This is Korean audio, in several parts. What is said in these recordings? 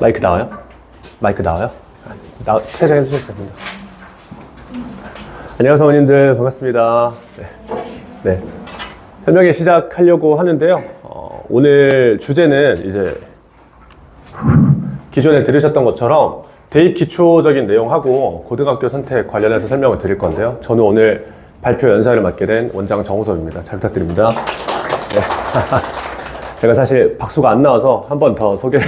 마이크 나와요? 마이크 나와요? 퇴장해 주셔도 됩니다. 안녕하세요, 성원님들. 반갑습니다. 네. 설명회 시작하려고 하는데요. 오늘 주제는 이제 기존에 들으셨던 것처럼 대입 기초적인 내용하고 고등학교 선택 관련해서 설명을 드릴 건데요. 저는 오늘 발표 연사를 맡게 된 원장 정우섭입니다. 잘 부탁드립니다. 네. 제가 사실 박수가 안 나와서 한 번 더 소개를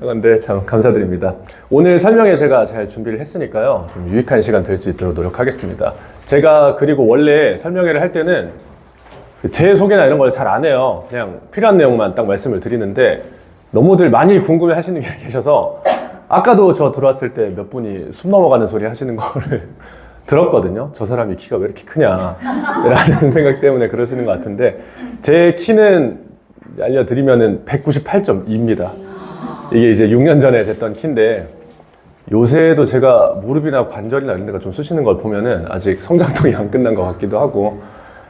그런데 참 감사드립니다. 오늘 설명회 제가 잘 준비를 했으니까요. 좀 유익한 시간 될 수 있도록 노력하겠습니다. 제가 그리고 원래 설명회를 할 때는 제 소개나 이런 걸 잘 안 해요. 그냥 필요한 내용만 딱 말씀을 드리는데 너무들 많이 궁금해 하시는 게 계셔서 아까도 저 들어왔을 때 몇 분이 숨 넘어가는 소리 하시는 거를 들었거든요. 저 사람이 키가 왜 이렇게 크냐 라는 생각 때문에 그러시는 것 같은데 제 키는 알려드리면은 198.2입니다. 이게 이제 6년 전에 됐던 키인데 요새도 제가 무릎이나 관절이나 이런 데가 좀 쑤시는 걸 보면은 아직 성장통이 안 끝난 것 같기도 하고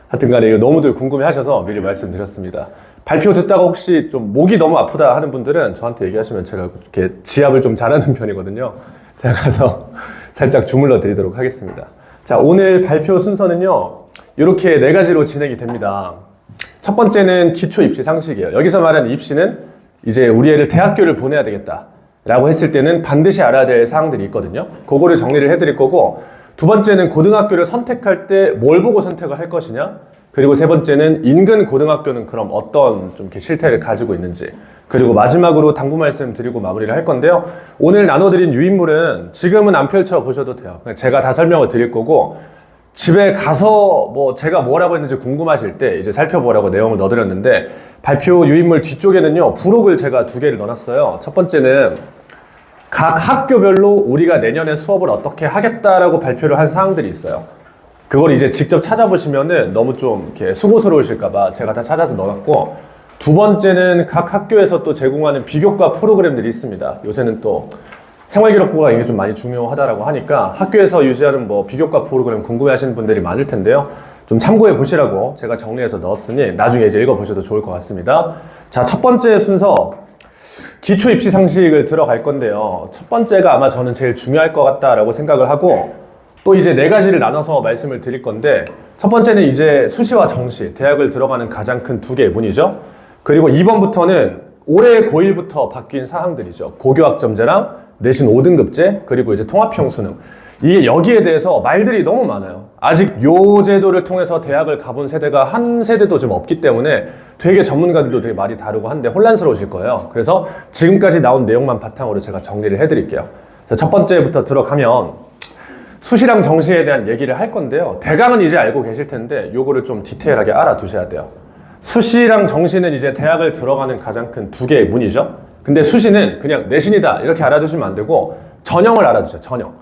하여튼 간에 이거 너무들 궁금해 하셔서 미리 말씀드렸습니다. 발표 듣다가 혹시 좀 목이 너무 아프다 하는 분들은 저한테 얘기하시면 제가 이렇게 지압을 좀 잘하는 편이거든요. 제가 가서 살짝 주물러 드리도록 하겠습니다. 자, 오늘 발표 순서는요, 이렇게 4가지로 진행이 됩니다. 첫 번째는 기초 입시 상식이에요. 여기서 말하는 입시는 이제 우리 애를 대학교를 보내야 되겠다 라고 했을 때는 반드시 알아야 될 사항들이 있거든요. 그거를 정리를 해드릴 거고, 두 번째는 고등학교를 선택할 때 뭘 보고 선택을 할 것이냐, 그리고 세 번째는 인근 고등학교는 그럼 어떤 좀 이렇게 실태를 가지고 있는지, 그리고 마지막으로 당부 말씀 드리고 마무리를 할 건데요. 오늘 나눠드린 유인물은 지금은 안 펼쳐보셔도 돼요. 제가 다 설명을 드릴 거고, 집에 가서 뭐 제가 뭐라고 했는지 궁금하실 때 이제 살펴보라고 내용을 넣어드렸는데, 발표 유인물 뒤쪽에는요, 부록을 제가 2개를 넣어놨어요. 첫 번째는 각 학교별로 우리가 내년에 수업을 어떻게 하겠다라고 발표를 한 사항들이 있어요. 그걸 이제 직접 찾아보시면은 너무 좀 이렇게 수고스러우실까봐 제가 다 찾아서 넣어놨고, 두 번째는 각 학교에서 또 제공하는 비교과 프로그램들이 있습니다. 요새는 또 생활기록부가 이게 좀 많이 중요하다라고 하니까 학교에서 유지하는 뭐 비교과 프로그램 궁금해 하시는 분들이 많을 텐데요. 좀 참고해 보시라고 제가 정리해서 넣었으니 나중에 이제 읽어보셔도 좋을 것 같습니다. 자, 첫 번째 순서 기초 입시 상식을 들어갈 건데요. 첫 번째가 아마 저는 제일 중요할 것 같다라고 생각을 하고, 또 이제 4가지를 나눠서 말씀을 드릴 건데, 첫 번째는 이제 수시와 정시, 대학을 들어가는 가장 큰 2개의 문이죠. 그리고 2번부터는 올해 고1부터 바뀐 사항들이죠. 고교학점제랑 내신 5등급제, 그리고 이제 통합형 수능. 이게 여기에 대해서 말들이 너무 많아요. 아직 요 제도를 통해서 대학을 가본 세대가 한 세대도 좀 없기 때문에 되게 전문가들도 되게 말이 다르고 한데 혼란스러우실 거예요. 그래서 지금까지 나온 내용만 바탕으로 제가 정리를 해드릴게요. 첫 번째부터 들어가면 수시랑 정시에 대한 얘기를 할 건데요. 대강은 이제 알고 계실 텐데 요거를 좀 디테일하게 알아두셔야 돼요. 수시랑 정시는 이제 대학을 들어가는 가장 큰 2개의 문이죠. 근데 수시는 그냥 내신이다 이렇게 알아두시면 안 되고 전형을 알아두세요. 전형.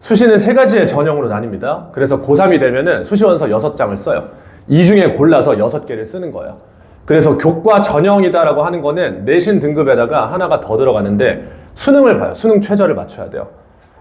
수시는 3가지의 전형으로 나뉩니다. 그래서 고3이 되면은 수시원서 6장을 써요. 이 중에 골라서 6개를 쓰는 거예요. 그래서 교과 전형이다라고 하는 거는 내신 등급에다가 하나가 더 들어가는데 수능을 봐요. 수능 최저를 맞춰야 돼요.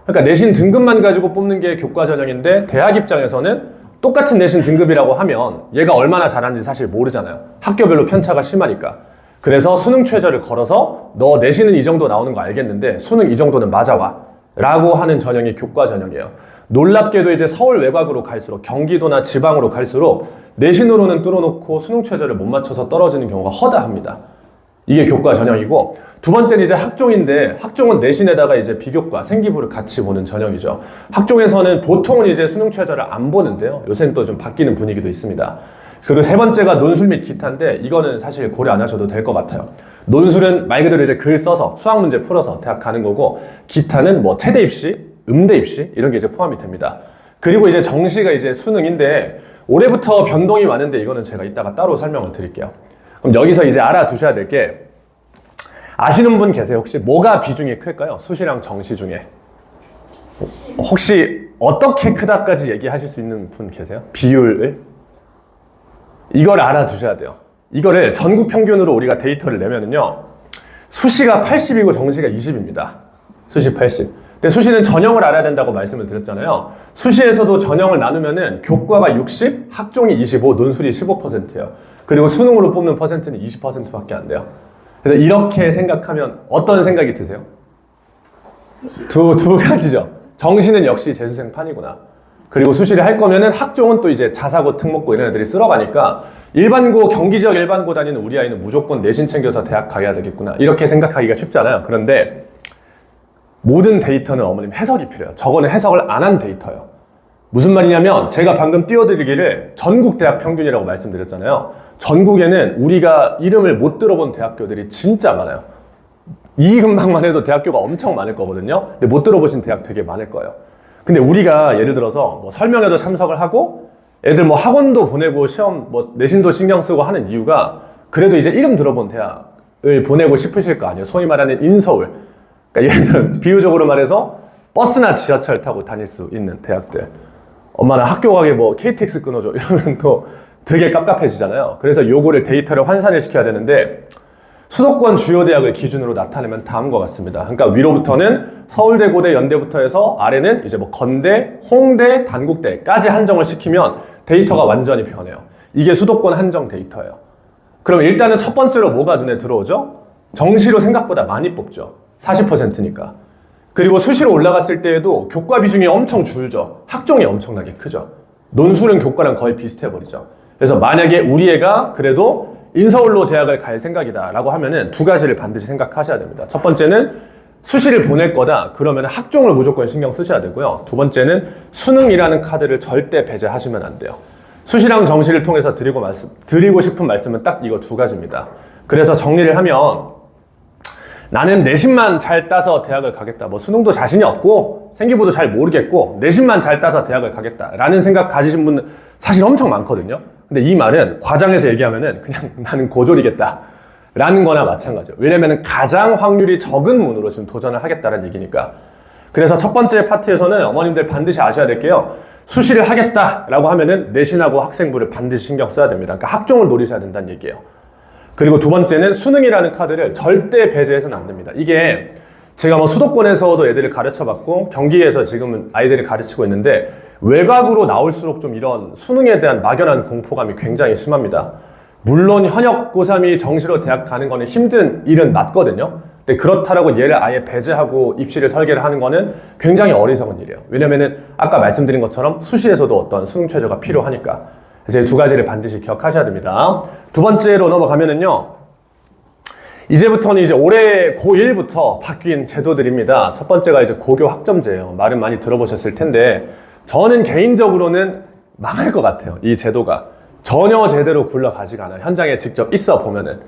그러니까 내신 등급만 가지고 뽑는 게 교과 전형인데 대학 입장에서는 똑같은 내신 등급이라고 하면 얘가 얼마나 잘하는지 사실 모르잖아요. 학교별로 편차가 심하니까. 그래서 수능 최저를 걸어서 너 내신은 이 정도 나오는 거 알겠는데 수능 이 정도는 맞아와 라고 하는 전형이 교과 전형이에요. 놀랍게도 이제 서울 외곽으로 갈수록, 경기도나 지방으로 갈수록 내신으로는 뚫어놓고 수능 최저를 못 맞춰서 떨어지는 경우가 허다합니다. 이게 교과 전형이고, 두 번째는 이제 학종인데, 학종은 내신에다가 이제 비교과, 생기부를 같이 보는 전형이죠. 학종에서는 보통은 이제 수능 최저를 안 보는데요. 요새는 또 좀 바뀌는 분위기도 있습니다. 그리고 세 번째가 논술 및 기타인데, 이거는 사실 고려 안 하셔도 될 것 같아요. 논술은 말 그대로 이제 글 써서 수학 문제 풀어서 대학 가는 거고, 기타는 뭐 체대 입시, 음대 입시 이런 게 이제 포함이 됩니다. 그리고 이제 정시가 이제 수능인데 올해부터 변동이 많은데 이거는 제가 이따가 따로 설명을 드릴게요. 그럼 여기서 이제 알아두셔야 될 게, 아시는 분 계세요? 혹시 뭐가 비중이 클까요? 수시랑 정시 중에. 혹시 어떻게 크다까지 얘기하실 수 있는 분 계세요? 비율을? 이걸 알아두셔야 돼요. 이거를 전국 평균으로 우리가 데이터를 내면은요, 수시가 80이고 정시가 20입니다. 수시 80. 근데 수시는 전형을 알아야 된다고 말씀을 드렸잖아요. 수시에서도 전형을 나누면은 교과가 60, 학종이 25, 논술이 15%예요. 그리고 수능으로 뽑는 퍼센트는 20%밖에 안 돼요. 그래서 이렇게 생각하면 어떤 생각이 드세요? 두 가지죠. 정시는 역시 재수생판이구나. 그리고 수시를 할 거면은 학종은 또 이제 자사고, 특목고 이런 애들이 쓸어가니까 일반고, 경기 지역 일반고 다니는 우리 아이는 무조건 내신 챙겨서 대학 가야 되겠구나. 이렇게 생각하기가 쉽잖아요. 그런데 모든 데이터는 어머님 해석이 필요해요. 저거는 해석을 안 한 데이터예요. 무슨 말이냐면 제가 방금 띄워드리기를 전국 대학 평균이라고 말씀드렸잖아요. 전국에는 우리가 이름을 못 들어본 대학교들이 진짜 많아요. 이 근방만 해도 대학교가 엄청 많을 거거든요. 근데 못 들어보신 대학 되게 많을 거예요. 근데 우리가 예를 들어서 뭐 설명회도 참석을 하고 애들 뭐 학원도 보내고 시험 뭐 내신도 신경 쓰고 하는 이유가 그래도 이제 이름 들어본 대학을 보내고 싶으실 거 아니에요. 소위 말하는 인서울. 그러니까 예를 들어 비유적으로 말해서 버스나 지하철 타고 다닐 수 있는 대학들. 엄마는 학교 가게 뭐 KTX 끊어줘 이러면 또 되게 깝깝해지잖아요. 그래서 요거를 데이터를 환산을 시켜야 되는데 수도권 주요 대학을 기준으로 나타내면 다음과 같습니다. 그러니까 위로부터는 서울대, 고대, 연대부터 해서 아래는 이제 뭐 건대, 홍대, 단국대까지 한정을 시키면 데이터가 완전히 변해요. 이게 수도권 한정 데이터예요. 그럼 일단은 첫 번째로 뭐가 눈에 들어오죠? 정시로 생각보다 많이 뽑죠. 40%니까. 그리고 수시로 올라갔을 때에도 교과 비중이 엄청 줄죠. 학종이 엄청나게 크죠. 논술은 교과랑 거의 비슷해버리죠. 그래서 만약에 우리 애가 그래도 인서울로 대학을 갈 생각이다 라고 하면은 두 가지를 반드시 생각하셔야 됩니다. 첫 번째는 수시를 보낼 거다 그러면 학종을 무조건 신경 쓰셔야 되고요. 두 번째는 수능이라는 카드를 절대 배제하시면 안 돼요. 수시랑 정시를 통해서 드리고 싶은 말씀은 딱 이거 두 가지입니다. 그래서 정리를 하면 나는 내신만 잘 따서 대학을 가겠다. 뭐 수능도 자신이 없고 생기부도 잘 모르겠고 내신만 잘 따서 대학을 가겠다 라는 생각 가지신 분들 사실 엄청 많거든요. 근데 이 말은 과장해서 얘기하면은 그냥 나는 고졸이겠다 라는 거나 마찬가지예요. 왜냐면은 가장 확률이 적은 문으로 지금 도전을 하겠다는 얘기니까. 그래서 첫 번째 파트에서는 어머님들 반드시 아셔야 될 게요. 수시를 하겠다라고 하면은 내신하고 학생부를 반드시 신경 써야 됩니다. 그러니까 학종을 노리셔야 된다는 얘기예요. 그리고 두 번째는 수능이라는 카드를 절대 배제해서는 안 됩니다. 이게 제가 뭐 수도권에서도 애들을 가르쳐봤고 경기에서 지금은 아이들을 가르치고 있는데 외곽으로 나올수록 좀 이런 수능에 대한 막연한 공포감이 굉장히 심합니다. 물론 현역 고3이 정시로 대학 가는 거는 힘든 일은 맞거든요. 근데 그렇다라고 얘를 아예 배제하고 입시를 설계를 하는 거는 굉장히 어리석은 일이에요. 왜냐면은 아까 말씀드린 것처럼 수시에서도 어떤 수능 최저가 필요하니까. 그래서 두 가지를 반드시 기억하셔야 됩니다. 두 번째로 넘어가면은요. 이제부터는 이제 올해 고1부터 바뀐 제도들입니다. 첫 번째가 이제 고교 학점제예요. 말은 많이 들어보셨을 텐데 저는 개인적으로는 망할 것 같아요. 이 제도가. 전혀 제대로 굴러가지가 않아요. 현장에 직접 있어 보면은.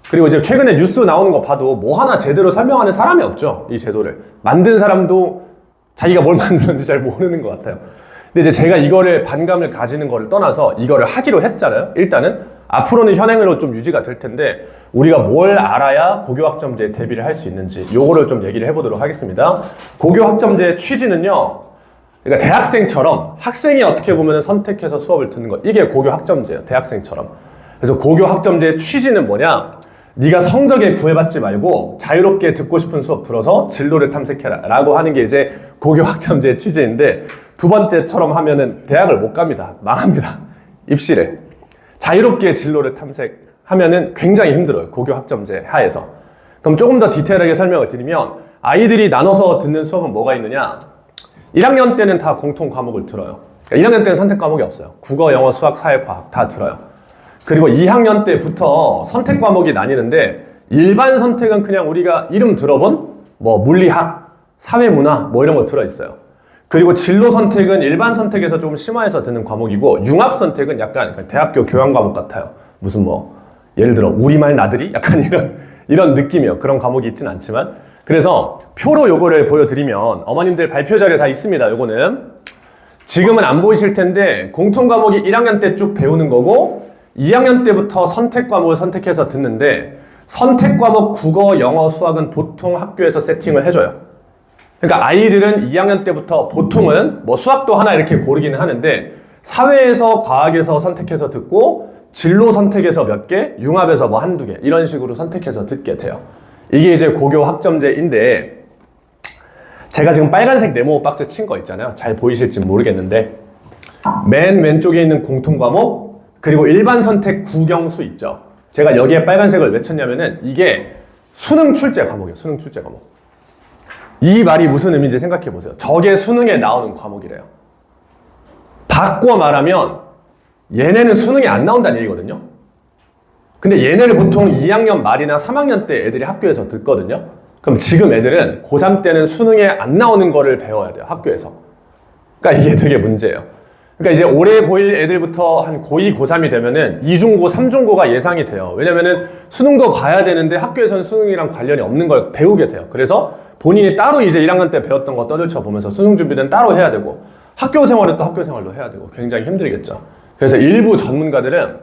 그리고 이제 최근에 뉴스 나오는 거 봐도 뭐 하나 제대로 설명하는 사람이 없죠. 이 제도를. 만든 사람도 자기가 뭘 만들었는지 잘 모르는 것 같아요. 근데 이제 제가 이거를 반감을 가지는 거를 떠나서 이거를 하기로 했잖아요. 일단은 앞으로는 현행으로 좀 유지가 될 텐데 우리가 뭘 알아야 고교학점제에 대비를 할 수 있는지 요거를 좀 얘기를 해보도록 하겠습니다. 고교학점제의 취지는요. 그러니까 대학생처럼 학생이 어떻게 보면 선택해서 수업을 듣는 것 이게 고교학점제예요. 대학생처럼. 그래서 고교학점제의 취지는 뭐냐? 네가 성적에 구애받지 말고 자유롭게 듣고 싶은 수업 들어서 진로를 탐색해라 라고 하는 게 이제 고교학점제의 취지인데 두 번째처럼 하면은 대학을 못 갑니다. 망합니다. 입시를. 자유롭게 진로를 탐색하면은 굉장히 힘들어요. 고교학점제 하에서. 그럼 조금 더 디테일하게 설명을 드리면 아이들이 나눠서 듣는 수업은 뭐가 있느냐? 1학년 때는 다 공통 과목을 들어요. 그러니까 1학년 때는 선택 과목이 없어요. 국어, 영어, 수학, 사회, 과학 다 들어요. 그리고 2학년 때부터 선택 과목이 나뉘는데 일반 선택은 그냥 우리가 이름 들어본 뭐 물리학, 사회문화 뭐 이런 거 들어있어요. 그리고 진로 선택은 일반 선택에서 조금 심화해서 듣는 과목이고 융합 선택은 약간 대학교 교양 과목 같아요. 무슨 뭐 예를 들어 우리말 나들이? 약간 이런 느낌이에요. 그런 과목이 있진 않지만 그래서 표로 요거를 보여드리면 어머님들 발표 자료 다 있습니다. 요거는 지금은 안 보이실 텐데 공통 과목이 1학년 때 쭉 배우는 거고 2학년 때부터 선택 과목을 선택해서 듣는데 선택 과목 국어, 영어, 수학은 보통 학교에서 세팅을 해줘요. 그러니까 아이들은 2학년 때부터 보통은 뭐 수학도 하나 이렇게 고르기는 하는데 사회에서 과학에서 선택해서 듣고 진로 선택에서 몇 개, 융합에서 뭐 한두 개 이런 식으로 선택해서 듣게 돼요. 이게 이제 고교 학점제인데 제가 지금 빨간색 네모 박스 친 거 있잖아요. 잘 보이실지 모르겠는데 맨 왼쪽에 있는 공통 과목 그리고 일반 선택 국영수 있죠. 제가 여기에 빨간색을 왜 쳤냐면은 이게 수능 출제 과목이에요. 수능 출제 과목. 이 말이 무슨 의미인지 생각해 보세요. 저게 수능에 나오는 과목이래요. 바꿔 말하면 얘네는 수능에 안 나온다는 얘기거든요. 근데 얘네를 보통 2학년 말이나 3학년 때 애들이 학교에서 듣거든요. 그럼 지금 애들은 고3 때는 수능에 안 나오는 거를 배워야 돼요. 학교에서. 그러니까 이게 되게 문제예요. 그러니까 이제 올해 고1 애들부터 한 고2, 고3이 되면은 2중고, 3중고가 예상이 돼요. 왜냐면은 수능도 봐야 되는데 학교에서는 수능이랑 관련이 없는 걸 배우게 돼요. 그래서 본인이 따로 이제 1학년 때 배웠던 거 떠들쳐 보면서 수능 준비는 따로 해야 되고 학교 생활은 또 학교 생활로 해야 되고 굉장히 힘들겠죠. 그래서 일부 전문가들은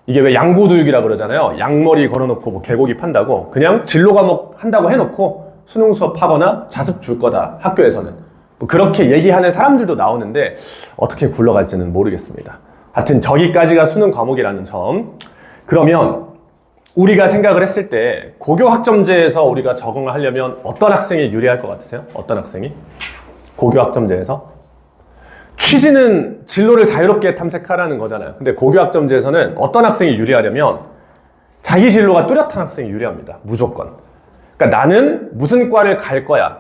이게 왜 양보두육이라 그러잖아요. 양머리 걸어놓고 뭐 개고기 판다고 그냥 진로 과목 한다고 해놓고 수능 수업 하거나 자습 줄 거다. 학교에서는. 뭐 그렇게 얘기하는 사람들도 나오는데 어떻게 굴러갈지는 모르겠습니다. 하여튼 저기까지가 수능 과목이라는 점. 그러면 우리가 생각을 했을 때 고교 학점제에서 우리가 적응을 하려면 어떤 학생이 유리할 것 같으세요? 어떤 학생이? 고교 학점제에서? 취지는 진로를 자유롭게 탐색하라는 거잖아요. 근데 고교 학점제에서는 어떤 학생이 유리하려면 자기 진로가 뚜렷한 학생이 유리합니다. 무조건. 그러니까 나는 무슨 과를 갈 거야.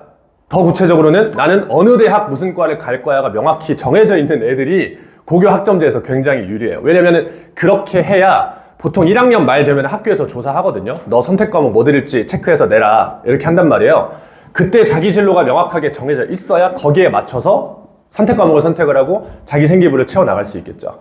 더 구체적으로는 나는 어느 대학 무슨 과를 갈 거야가 명확히 정해져 있는 애들이 고교 학점제에서 굉장히 유리해요. 왜냐면은 그렇게 해야 보통 1학년 말 되면 학교에서 조사하거든요. 너 선택 과목 뭐 들을지 체크해서 내라. 이렇게 한단 말이에요. 그때 자기 진로가 명확하게 정해져 있어야 거기에 맞춰서 선택 과목을 선택을 하고 자기 생기부를 채워나갈 수 있겠죠.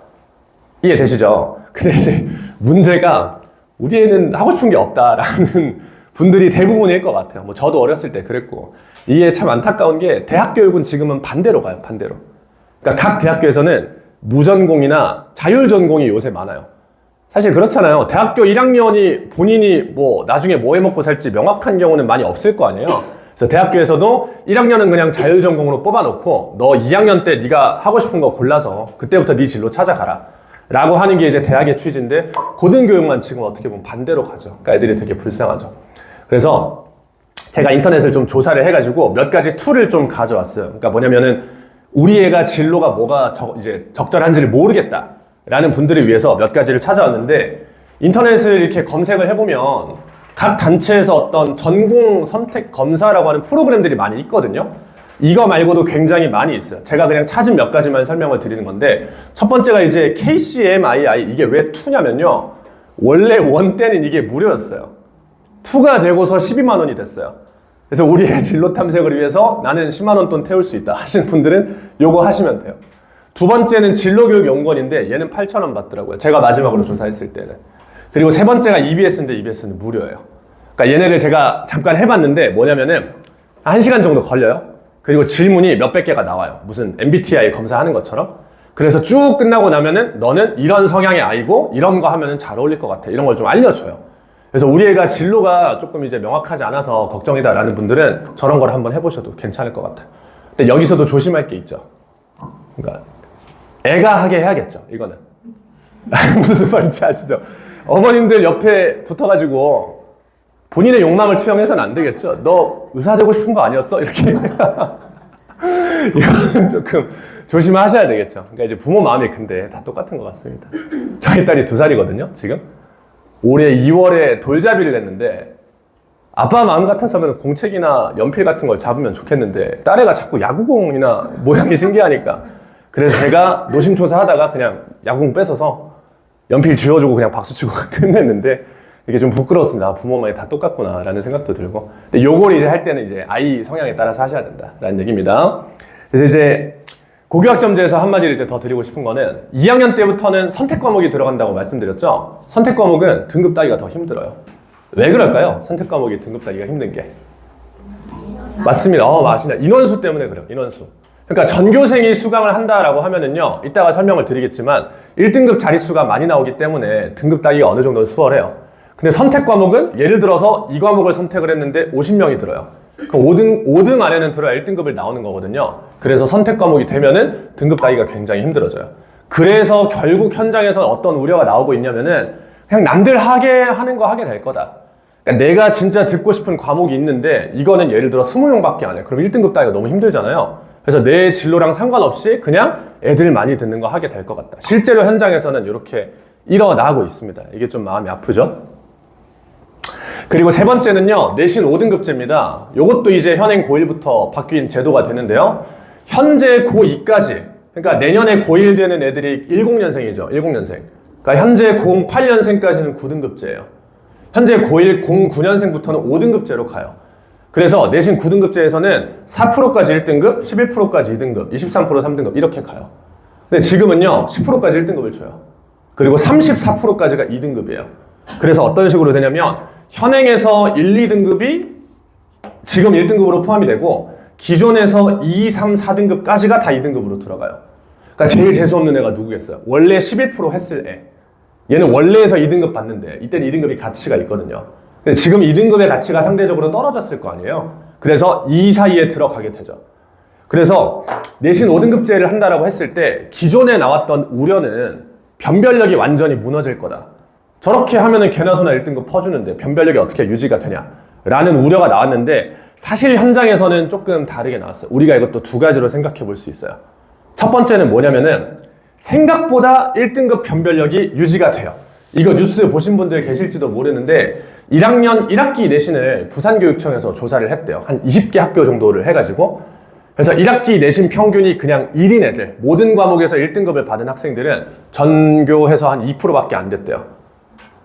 이해되시죠? 근데 이제 문제가 우리 애는 하고 싶은 게 없다라는 분들이 대부분일 것 같아요. 뭐 저도 어렸을 때 그랬고. 이게 참 안타까운 게 대학 교육은 지금은 반대로 가요. 반대로. 그러니까 각 대학교에서는 무전공이나 자율전공이 요새 많아요. 사실 그렇잖아요. 대학교 1학년이 본인이 뭐 나중에 뭐 해먹고 살지 명확한 경우는 많이 없을 거 아니에요. 그래서 대학교에서도 1학년은 그냥 자율전공으로 뽑아놓고 너 2학년 때 네가 하고 싶은 거 골라서 그때부터 네 진로 찾아가라 라고 하는 게 이제 대학의 취지인데 고등교육만 지금 어떻게 보면 반대로 가죠. 그러니까 애들이 되게 불쌍하죠. 그래서 제가 인터넷을 좀 조사를 해가지고 몇 가지 툴을 좀 가져왔어요. 그러니까 뭐냐면은 우리 애가 진로가 뭐가 이제 적절한지를 모르겠다 라는 분들을 위해서 몇 가지를 찾아왔는데 인터넷을 이렇게 검색을 해보면 각 단체에서 어떤 전공 선택 검사라고 하는 프로그램들이 많이 있거든요. 이거 말고도 굉장히 많이 있어요. 제가 그냥 찾은 몇 가지만 설명을 드리는 건데 첫 번째가 이제 KCMII 이게 왜 2냐면요. 원래 1 때는 이게 무료였어요. 2가 되고서 12만 원이 됐어요. 그래서 우리의 진로 탐색을 위해서 나는 10만 원 돈 태울 수 있다 하시는 분들은 요거 하시면 돼요. 두 번째는 진로교육연구원인데 얘는 8,000원 받더라고요. 제가 마지막으로 조사했을 때는. 그리고 세 번째가 EBS인데 EBS는 무료예요. 그러니까 얘네를 제가 잠깐 해봤는데 뭐냐면은 1시간 정도 걸려요. 그리고 질문이 몇백 개가 나와요. 무슨 MBTI 검사하는 것처럼. 그래서 쭉 끝나고 나면은 너는 이런 성향의 아이고 이런 거 하면은 잘 어울릴 것 같아. 이런 걸 좀 알려줘요. 그래서 우리 애가 진로가 조금 이제 명확하지 않아서 걱정이다라는 분들은 저런 걸 한번 해보셔도 괜찮을 것 같아요. 근데 여기서도 조심할 게 있죠. 그러니까 애가 하게 해야겠죠. 이거는. 무슨 말인지 아시죠? 어머님들 옆에 붙어가지고 본인의 욕망을 투영해서는 안 되겠죠. 너 의사 되고 싶은 거 아니었어? 이렇게. 이거는 조금 조심하셔야 되겠죠. 그러니까 이제 부모 마음이 근데 다 똑같은 것 같습니다. 저희 딸이 2살이거든요, 지금. 올해 2월에 돌잡이를 했는데 아빠 마음 같아서는 공책이나 연필 같은 걸 잡으면 좋겠는데 딸애가 자꾸 야구공이나 모양이 신기하니까 그래서 제가 노심초사 하다가 그냥 야구공 뺏어서 연필 쥐어주고 그냥 박수치고 끝냈는데 이게 좀 부끄러웠습니다. 부모 마음이 다 똑같구나 라는 생각도 들고 근데 요걸 이제 할 때는 이제 아이 성향에 따라서 하셔야 된다 라는 얘기입니다. 그래서 이제 고교학점제에서 한마디를 이제 더 드리고 싶은 거는 2학년 때부터는 선택 과목이 들어간다고 말씀드렸죠. 선택 과목은 등급 따기가 더 힘들어요. 왜 그럴까요? 선택 과목이 등급 따기가 힘든 게. 맞습니다. 맞습니다. 인원수 때문에 그래요. 인원수. 그러니까 전교생이 수강을 한다라고 하면은요. 이따가 설명을 드리겠지만 1등급 자릿수가 많이 나오기 때문에 등급 따기가 어느 정도는 수월해요. 근데 선택 과목은 예를 들어서 이 과목을 선택을 했는데 50명이 들어요. 그럼 5등 안에는 들어야 1등급을 나오는 거거든요. 그래서 선택 과목이 되면은 등급 따기가 굉장히 힘들어져요. 그래서 결국 현장에서 어떤 우려가 나오고 있냐면은 그냥 남들 하게 하는 거 하게 될 거다. 그러니까 내가 진짜 듣고 싶은 과목이 있는데 이거는 예를 들어 20명밖에 안 해. 그럼 1등급 따기가 너무 힘들잖아요. 그래서 내 진로랑 상관없이 그냥 애들 많이 듣는 거 하게 될 것 같다. 실제로 현장에서는 이렇게 일어나고 있습니다. 이게 좀 마음이 아프죠? 그리고 세 번째는요, 내신 5등급제입니다. 요것도 이제 현행 고1부터 바뀐 제도가 되는데요. 현재 고2까지, 그러니까 내년에 고1 되는 애들이 10년생이죠. 10년생. 그러니까 현재 08년생까지는 9등급제예요. 현재 고1 09년생부터는 5등급제로 가요. 그래서 내신 9등급제에서는 4%까지 1등급, 11%까지 2등급, 23% 3등급 이렇게 가요. 근데 지금은요, 10%까지 1등급을 줘요. 그리고 34%까지가 2등급이에요. 그래서 어떤 식으로 되냐면 현행에서 1, 2등급이 지금 1등급으로 포함이 되고 기존에서 2, 3, 4등급까지가 다 2등급으로 들어가요. 그러니까 제일 재수없는 애가 누구겠어요? 원래 11% 했을 애. 얘는 원래에서 2등급 받는데 이때는 2등급이 가치가 있거든요. 근데 지금 2등급의 가치가 상대적으로 떨어졌을 거 아니에요? 그래서 2 사이에 들어가게 되죠. 그래서 내신 5등급제를 한다라고 했을 때 기존에 나왔던 우려는 변별력이 완전히 무너질 거다. 저렇게 하면은 개나 소나 1등급 퍼주는데 변별력이 어떻게 유지가 되냐? 라는 우려가 나왔는데 사실 현장에서는 조금 다르게 나왔어요. 우리가 이것도 두 가지로 생각해 볼 수 있어요. 첫 번째는 뭐냐면은 생각보다 1등급 변별력이 유지가 돼요. 이거 뉴스 보신 분들 계실지도 모르는데 1학년 1학기 내신을 부산교육청에서 조사를 했대요. 한 20개 학교 정도를 해가지고 그래서 1학기 내신 평균이 그냥 1인 애들 모든 과목에서 1등급을 받은 학생들은 전교해서 한 2%밖에 안 됐대요.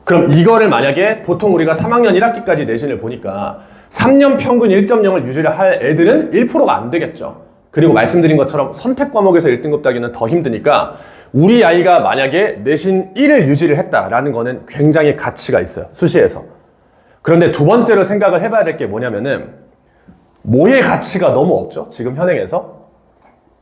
그럼 이거를 만약에 보통 우리가 3학년 1학기까지 내신을 보니까 3년 평균 1.0을 유지를 할 애들은 1%가 안 되겠죠. 그리고 말씀드린 것처럼 선택 과목에서 1등급 따기는 더 힘드니까 우리 아이가 만약에 내신 1을 유지를 했다라는 거는 굉장히 가치가 있어요. 수시에서. 그런데 두 번째로 생각을 해봐야 될 게 뭐냐면은 뭐의 가치가 너무 없죠. 지금 현행에서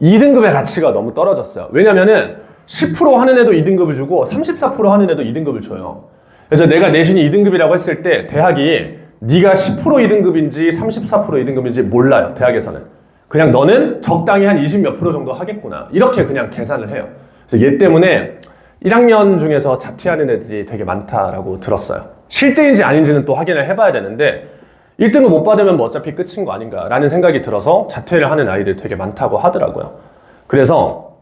2등급의 가치가 너무 떨어졌어요. 왜냐면은 10% 하는 애도 2등급을 주고 34% 하는 애도 2등급을 줘요. 그래서 내가 내신이 2등급이라고 했을 때 대학이 네가 10% 2등급인지 34% 2등급인지 몰라요. 대학에서는. 그냥 너는 적당히 한 20 몇 프로 정도 하겠구나. 이렇게 그냥 계산을 해요. 그래서 얘 때문에 1학년 중에서 자퇴하는 애들이 되게 많다라고 들었어요. 실제인지 아닌지는 또 확인을 해봐야 되는데 1등급 못 받으면 뭐 어차피 끝인 거 아닌가 라는 생각이 들어서 자퇴를 하는 아이들이 되게 많다고 하더라고요. 그래서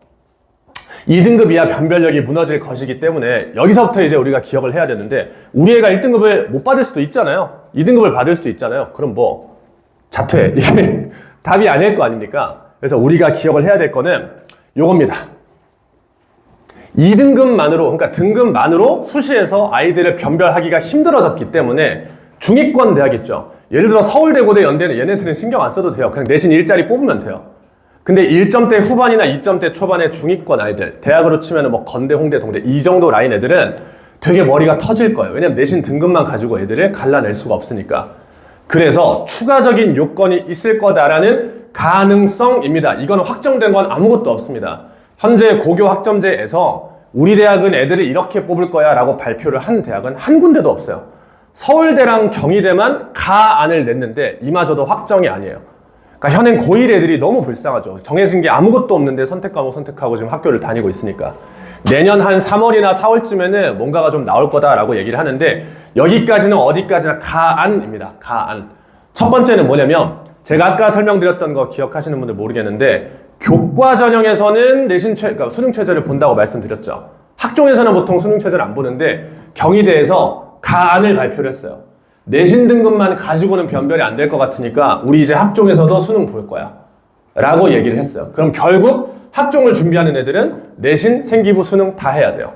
2등급 이하 변별력이 무너질 것이기 때문에 여기서부터 이제 우리가 기억을 해야 되는데 우리 애가 1등급을 못 받을 수도 있잖아요. 2등급을 받을 수도 있잖아요. 그럼 뭐 자퇴 이게 답이 아닐 거 아닙니까? 그래서 우리가 기억을 해야 될 거는 요겁니다. 2등급만으로 그러니까 등급만으로 수시에서 아이들을 변별하기가 힘들어졌기 때문에 중위권 대학 있죠. 예를 들어 서울대, 고대, 연대는 얘네들은 신경 안 써도 돼요. 그냥 내신 일자리 뽑으면 돼요. 근데 1점대 후반이나 2점대 초반의 중위권 아이들, 대학으로 치면 뭐 건대, 홍대, 동대 이 정도 라인 애들은 되게 머리가 터질 거예요. 왜냐면 내신 등급만 가지고 애들을 갈라낼 수가 없으니까. 그래서 추가적인 요건이 있을 거다라는 가능성입니다. 이건 확정된 건 아무것도 없습니다. 현재 고교 학점제에서 우리 대학은 애들을 이렇게 뽑을 거야 라고 발표를 한 대학은 한 군데도 없어요. 서울대랑 경희대만 가안을 냈는데 이마저도 확정이 아니에요. 그러니까 현행 고1 애들이 너무 불쌍하죠. 정해진 게 아무것도 없는데 선택 과목 선택하고 지금 학교를 다니고 있으니까. 내년 한 3월이나 4월쯤에는 뭔가가 좀 나올 거다라고 얘기를 하는데 여기까지는 어디까지나 가안입니다. 가안. 첫 번째는 뭐냐면 제가 아까 설명드렸던 거 기억하시는 분들 모르겠는데 교과 전형에서는 그러니까 수능 최저를 본다고 말씀드렸죠. 학종에서는 보통 수능 최저를 안 보는데 경희대에서 가안을 발표를 했어요. 내신 등급만 가지고는 변별이 안 될 것 같으니까 우리 이제 학종에서도 수능 볼 거야 라고 얘기를 했어요. 그럼 결국 학종을 준비하는 애들은 내신, 생기부, 수능 다 해야 돼요.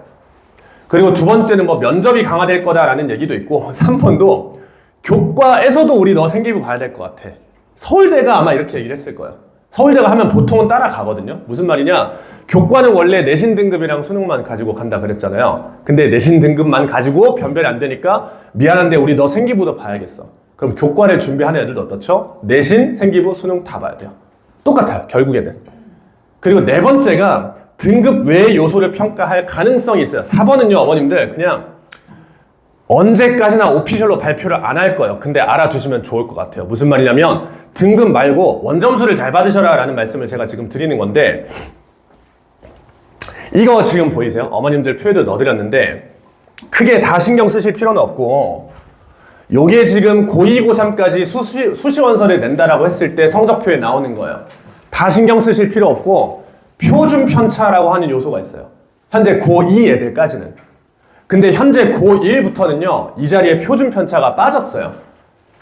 그리고 두 번째는 뭐 면접이 강화될 거다라는 얘기도 있고 3번도 교과에서도 우리 너 생기부 봐야 될 것 같아. 서울대가 아마 이렇게 얘기를 했을 거예요. 서울대가 하면 보통은 따라가거든요. 무슨 말이냐? 교과는 원래 내신 등급이랑 수능만 가지고 간다 그랬잖아요. 근데 내신 등급만 가지고 변별이 안 되니까 미안한데 우리 너 생기부도 봐야겠어. 그럼 교과를 준비하는 애들도 어떻죠? 내신, 생기부, 수능 다 봐야 돼요. 똑같아요. 결국에는. 그리고 네 번째가 등급 외의 요소를 평가할 가능성이 있어요. 4번은요, 어머님들 그냥 언제까지나 오피셜로 발표를 안 할 거예요. 근데 알아두시면 좋을 것 같아요. 무슨 말이냐면 등급 말고 원점수를 잘 받으셔라 라는 말씀을 제가 지금 드리는 건데 이거 지금 보이세요? 어머님들 표에도 넣어드렸는데 크게 다 신경 쓰실 필요는 없고 요게 지금 고2, 고3까지 수시 원서를 낸다라고 했을 때 성적표에 나오는 거예요. 다 신경 쓰실 필요 없고 표준 편차라고 하는 요소가 있어요. 현재 고2 애들까지는. 근데 현재 고1부터는요, 이 자리에 표준 편차가 빠졌어요.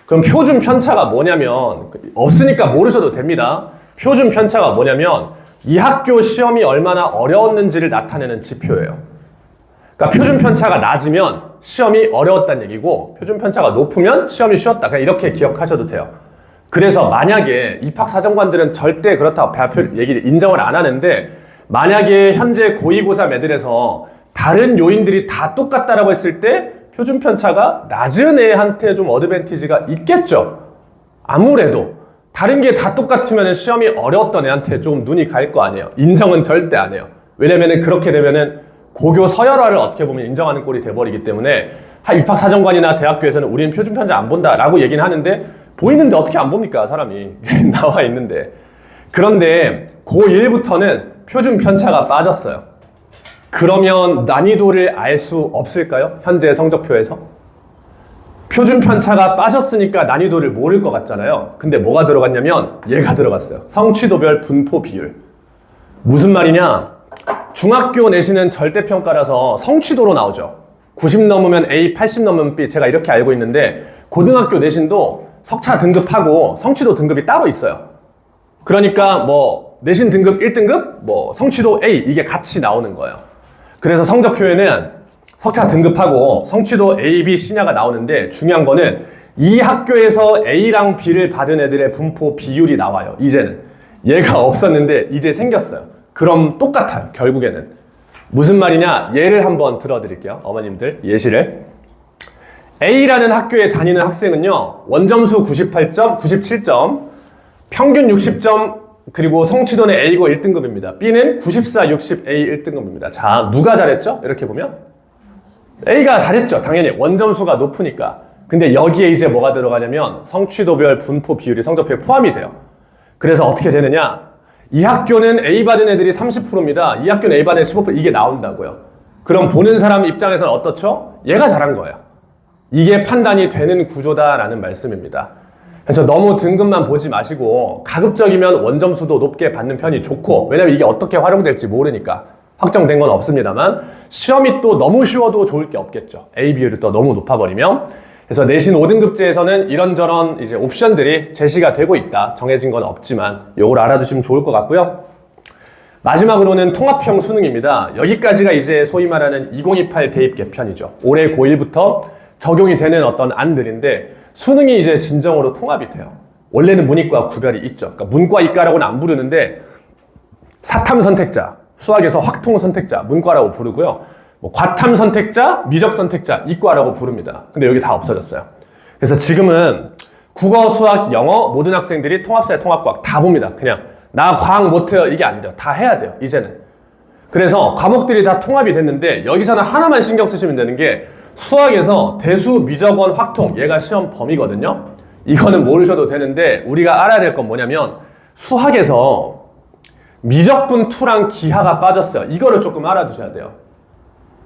그럼 표준 편차가 뭐냐면, 없으니까 모르셔도 됩니다. 표준 편차가 뭐냐면, 이 학교 시험이 얼마나 어려웠는지를 나타내는 지표예요. 그러니까 표준 편차가 낮으면 시험이 어려웠다는 얘기고, 표준 편차가 높으면 시험이 쉬웠다. 그냥 이렇게 기억하셔도 돼요. 그래서 만약에 입학사정관들은 절대 그렇다고 발표 얘기를 인정을 안 하는데, 만약에 현재 고2, 고3 애들에서 다른 요인들이 다 똑같다라고 했을 때 표준 편차가 낮은 애한테 좀 어드밴티지가 있겠죠. 아무래도 다른 게 다 똑같으면 시험이 어려웠던 애한테 좀 눈이 갈 거 아니에요. 인정은 절대 안 해요. 왜냐면은 그렇게 되면은 고교 서열화를 어떻게 보면 인정하는 꼴이 돼버리기 때문에 입학사정관이나 대학교에서는 우리는 표준 편차 안 본다라고 얘기는 하는데 보이는데 어떻게 안 봅니까, 사람이. 나와 있는데. 그런데 고1부터는 표준 편차가 빠졌어요. 그러면 난이도를 알 수 없을까요? 현재 성적표에서? 표준 편차가 빠졌으니까 난이도를 모를 것 같잖아요. 근데 뭐가 들어갔냐면 얘가 들어갔어요. 성취도별 분포 비율. 무슨 말이냐? 중학교 내신은 절대평가라서 성취도로 나오죠. 90 넘으면 A, 80 넘으면 B. 제가 이렇게 알고 있는데 고등학교 내신도 석차 등급하고 성취도 등급이 따로 있어요. 그러니까 뭐 내신 등급 1등급, 뭐 성취도 A 이게 같이 나오는 거예요. 그래서 성적표에는 석차 등급하고 성취도 A, B, C냐가 나오는데 중요한 거는 이 학교에서 A랑 B를 받은 애들의 분포 비율이 나와요. 이제는. 얘가 없었는데 이제 생겼어요. 그럼 똑같아요. 결국에는. 무슨 말이냐? 예를 한번 들어드릴게요. 어머님들 예시를. A라는 학교에 다니는 학생은요. 원점수 98점, 97점, 평균 60점, 그리고 성취도는 A고 1등급입니다. B는 94, 60, A 1등급입니다. 자, 누가 잘했죠? 이렇게 보면 A가 잘했죠. 당연히 원점수가 높으니까. 근데 여기에 이제 뭐가 들어가냐면 성취도별 분포 비율이 성적표에 포함이 돼요. 그래서 어떻게 되느냐? 이 학교는 A 받은 애들이 30%입니다. 이 학교는 A 받은 애들이 15% 이게 나온다고요. 그럼 보는 사람 입장에서는 어떻죠? 얘가 잘한 거예요. 이게 판단이 되는 구조다라는 말씀입니다. 그래서 너무 등급만 보지 마시고 가급적이면 원점수도 높게 받는 편이 좋고, 왜냐면 이게 어떻게 활용될지 모르니까. 확정된 건 없습니다만 시험이 또 너무 쉬워도 좋을 게 없겠죠. A 비율이 또 너무 높아버리면. 그래서 내신 5등급제에서는 이런저런 이제 옵션들이 제시가 되고 있다. 정해진 건 없지만 요걸 알아두시면 좋을 것 같고요. 마지막으로는 통합형 수능입니다. 여기까지가 이제 소위 말하는 2028 대입 개편이죠. 올해 고1부터 적용이 되는 어떤 안들인데 수능이 이제 진정으로 통합이 돼요. 원래는 문이과 구별이 있죠. 그러니까 문과 이과라고는 안 부르는데 사탐 선택자, 수학에서 확통 선택자, 문과라고 부르고요. 뭐 과탐 선택자, 미적 선택자, 이과라고 부릅니다. 근데 여기 다 없어졌어요. 그래서 지금은 국어, 수학, 영어 모든 학생들이 통합사회, 통합과학 다 봅니다. 그냥 나 과학 못해요. 이게 안 돼요. 다 해야 돼요. 이제는. 그래서 과목들이 다 통합이 됐는데 여기서는 하나만 신경 쓰시면 되는 게 수학에서 대수, 미적원, 확통 얘가 시험 범위거든요. 이거는 모르셔도 되는데 우리가 알아야 될 건 뭐냐면 수학에서 미적분 2랑 기하가 빠졌어요. 이거를 조금 알아두셔야 돼요.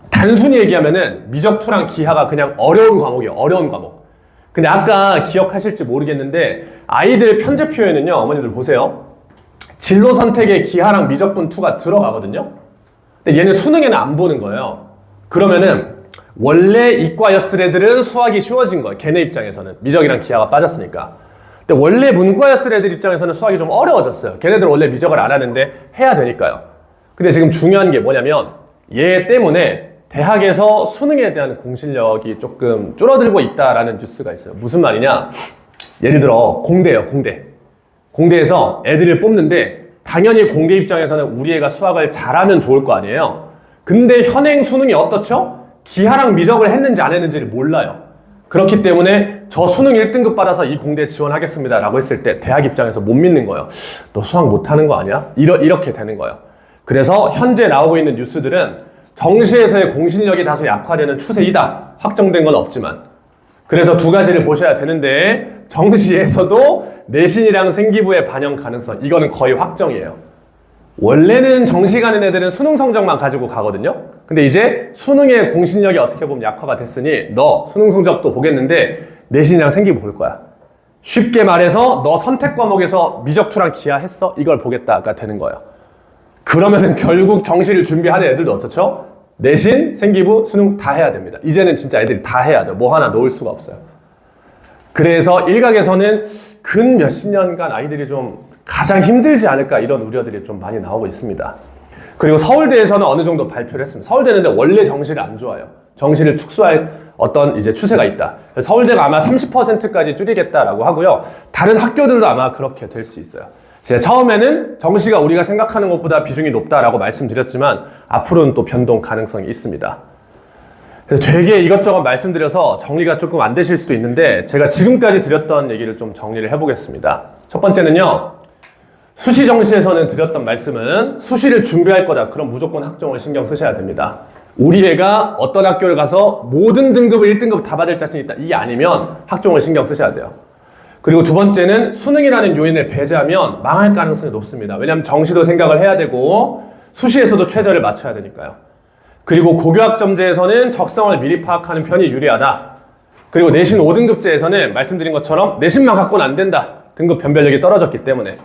단순히 얘기하면은 미적 2랑 기하가 그냥 어려운 과목이에요. 어려운 과목. 근데 아까 기억하실지 모르겠는데 아이들 편제표에는요. 어머니들 보세요. 진로 선택에 기하랑 미적분 2가 들어가거든요. 근데 얘는 수능에는 안 보는 거예요. 그러면은 원래 이과였을 애들은 수학이 쉬워진 거예요. 걔네 입장에서는. 미적이랑 기하가 빠졌으니까. 근데 원래 문과였을 애들 입장에서는 수학이 좀 어려워졌어요. 걔네들 원래 미적을 안 하는데 해야 되니까요. 근데 지금 중요한 게 뭐냐면 얘 때문에 대학에서 수능에 대한 공실력이 조금 줄어들고 있다라는 뉴스가 있어요. 무슨 말이냐? 예를 들어 공대예요. 공대. 공대에서 애들을 뽑는데 당연히 공대 입장에서는 우리 애가 수학을 잘하면 좋을 거 아니에요. 근데 현행 수능이 어떻죠? 기하랑 미적을 했는지 안 했는지를 몰라요. 그렇기 때문에 저 수능 1등급 받아서 이 공대에 지원하겠습니다 라고 했을 때 대학 입장에서 못 믿는 거예요. 너 수학 못하는 거 아니야? 이렇게 되는 거예요. 그래서 현재 나오고 있는 뉴스들은 정시에서의 공신력이 다소 약화되는 추세이다. 확정된 건 없지만. 그래서 두 가지를 보셔야 되는데 정시에서도 내신이랑 생기부의 반영 가능성 이거는 거의 확정이에요. 원래는 정시 가는 애들은 수능 성적만 가지고 가거든요. 근데 이제 수능의 공신력이 어떻게 보면 약화가 됐으니 너 수능 성적도 보겠는데 내신이랑 생기부 볼 거야. 쉽게 말해서 너 선택 과목에서 미적투랑 기하 했어? 이걸 보겠다가 되는 거예요. 그러면은 결국 정시를 준비하는 애들도 어떻죠? 내신, 생기부, 수능 다 해야 됩니다. 이제는 진짜 애들이 다 해야 돼요. 뭐 하나 놓을 수가 없어요. 그래서 일각에서는 근 몇십 년간 아이들이 좀 가장 힘들지 않을까 이런 우려들이 좀 많이 나오고 있습니다. 그리고 서울대에서는 어느 정도 발표를 했습니다. 서울대는 근데 원래 정시를 안 좋아요. 정시를 축소할 어떤 이제 추세가 있다. 서울대가 아마 30%까지 줄이겠다라고 하고요. 다른 학교들도 아마 그렇게 될 수 있어요. 제가 처음에는 정시가 우리가 생각하는 것보다 비중이 높다라고 말씀드렸지만 앞으로는 또 변동 가능성이 있습니다. 그래서 되게 이것저것 말씀드려서 정리가 조금 안 되실 수도 있는데 제가 지금까지 드렸던 얘기를 좀 정리를 해보겠습니다. 첫 번째는요. 수시 정시에서는 드렸던 말씀은 수시를 준비할 거다. 그럼 무조건 학종을 신경 쓰셔야 됩니다. 우리 애가 어떤 학교를 가서 모든 등급을 1등급 다 받을 자신이 있다. 이게 아니면 학종을 신경 쓰셔야 돼요. 그리고 두 번째는 수능이라는 요인을 배제하면 망할 가능성이 높습니다. 왜냐하면 정시도 생각을 해야 되고 수시에서도 최저를 맞춰야 되니까요. 그리고 고교학점제에서는 적성을 미리 파악하는 편이 유리하다. 그리고 내신 5등급제에서는 말씀드린 것처럼 내신만 갖고는 안 된다. 등급 변별력이 떨어졌기 때문에.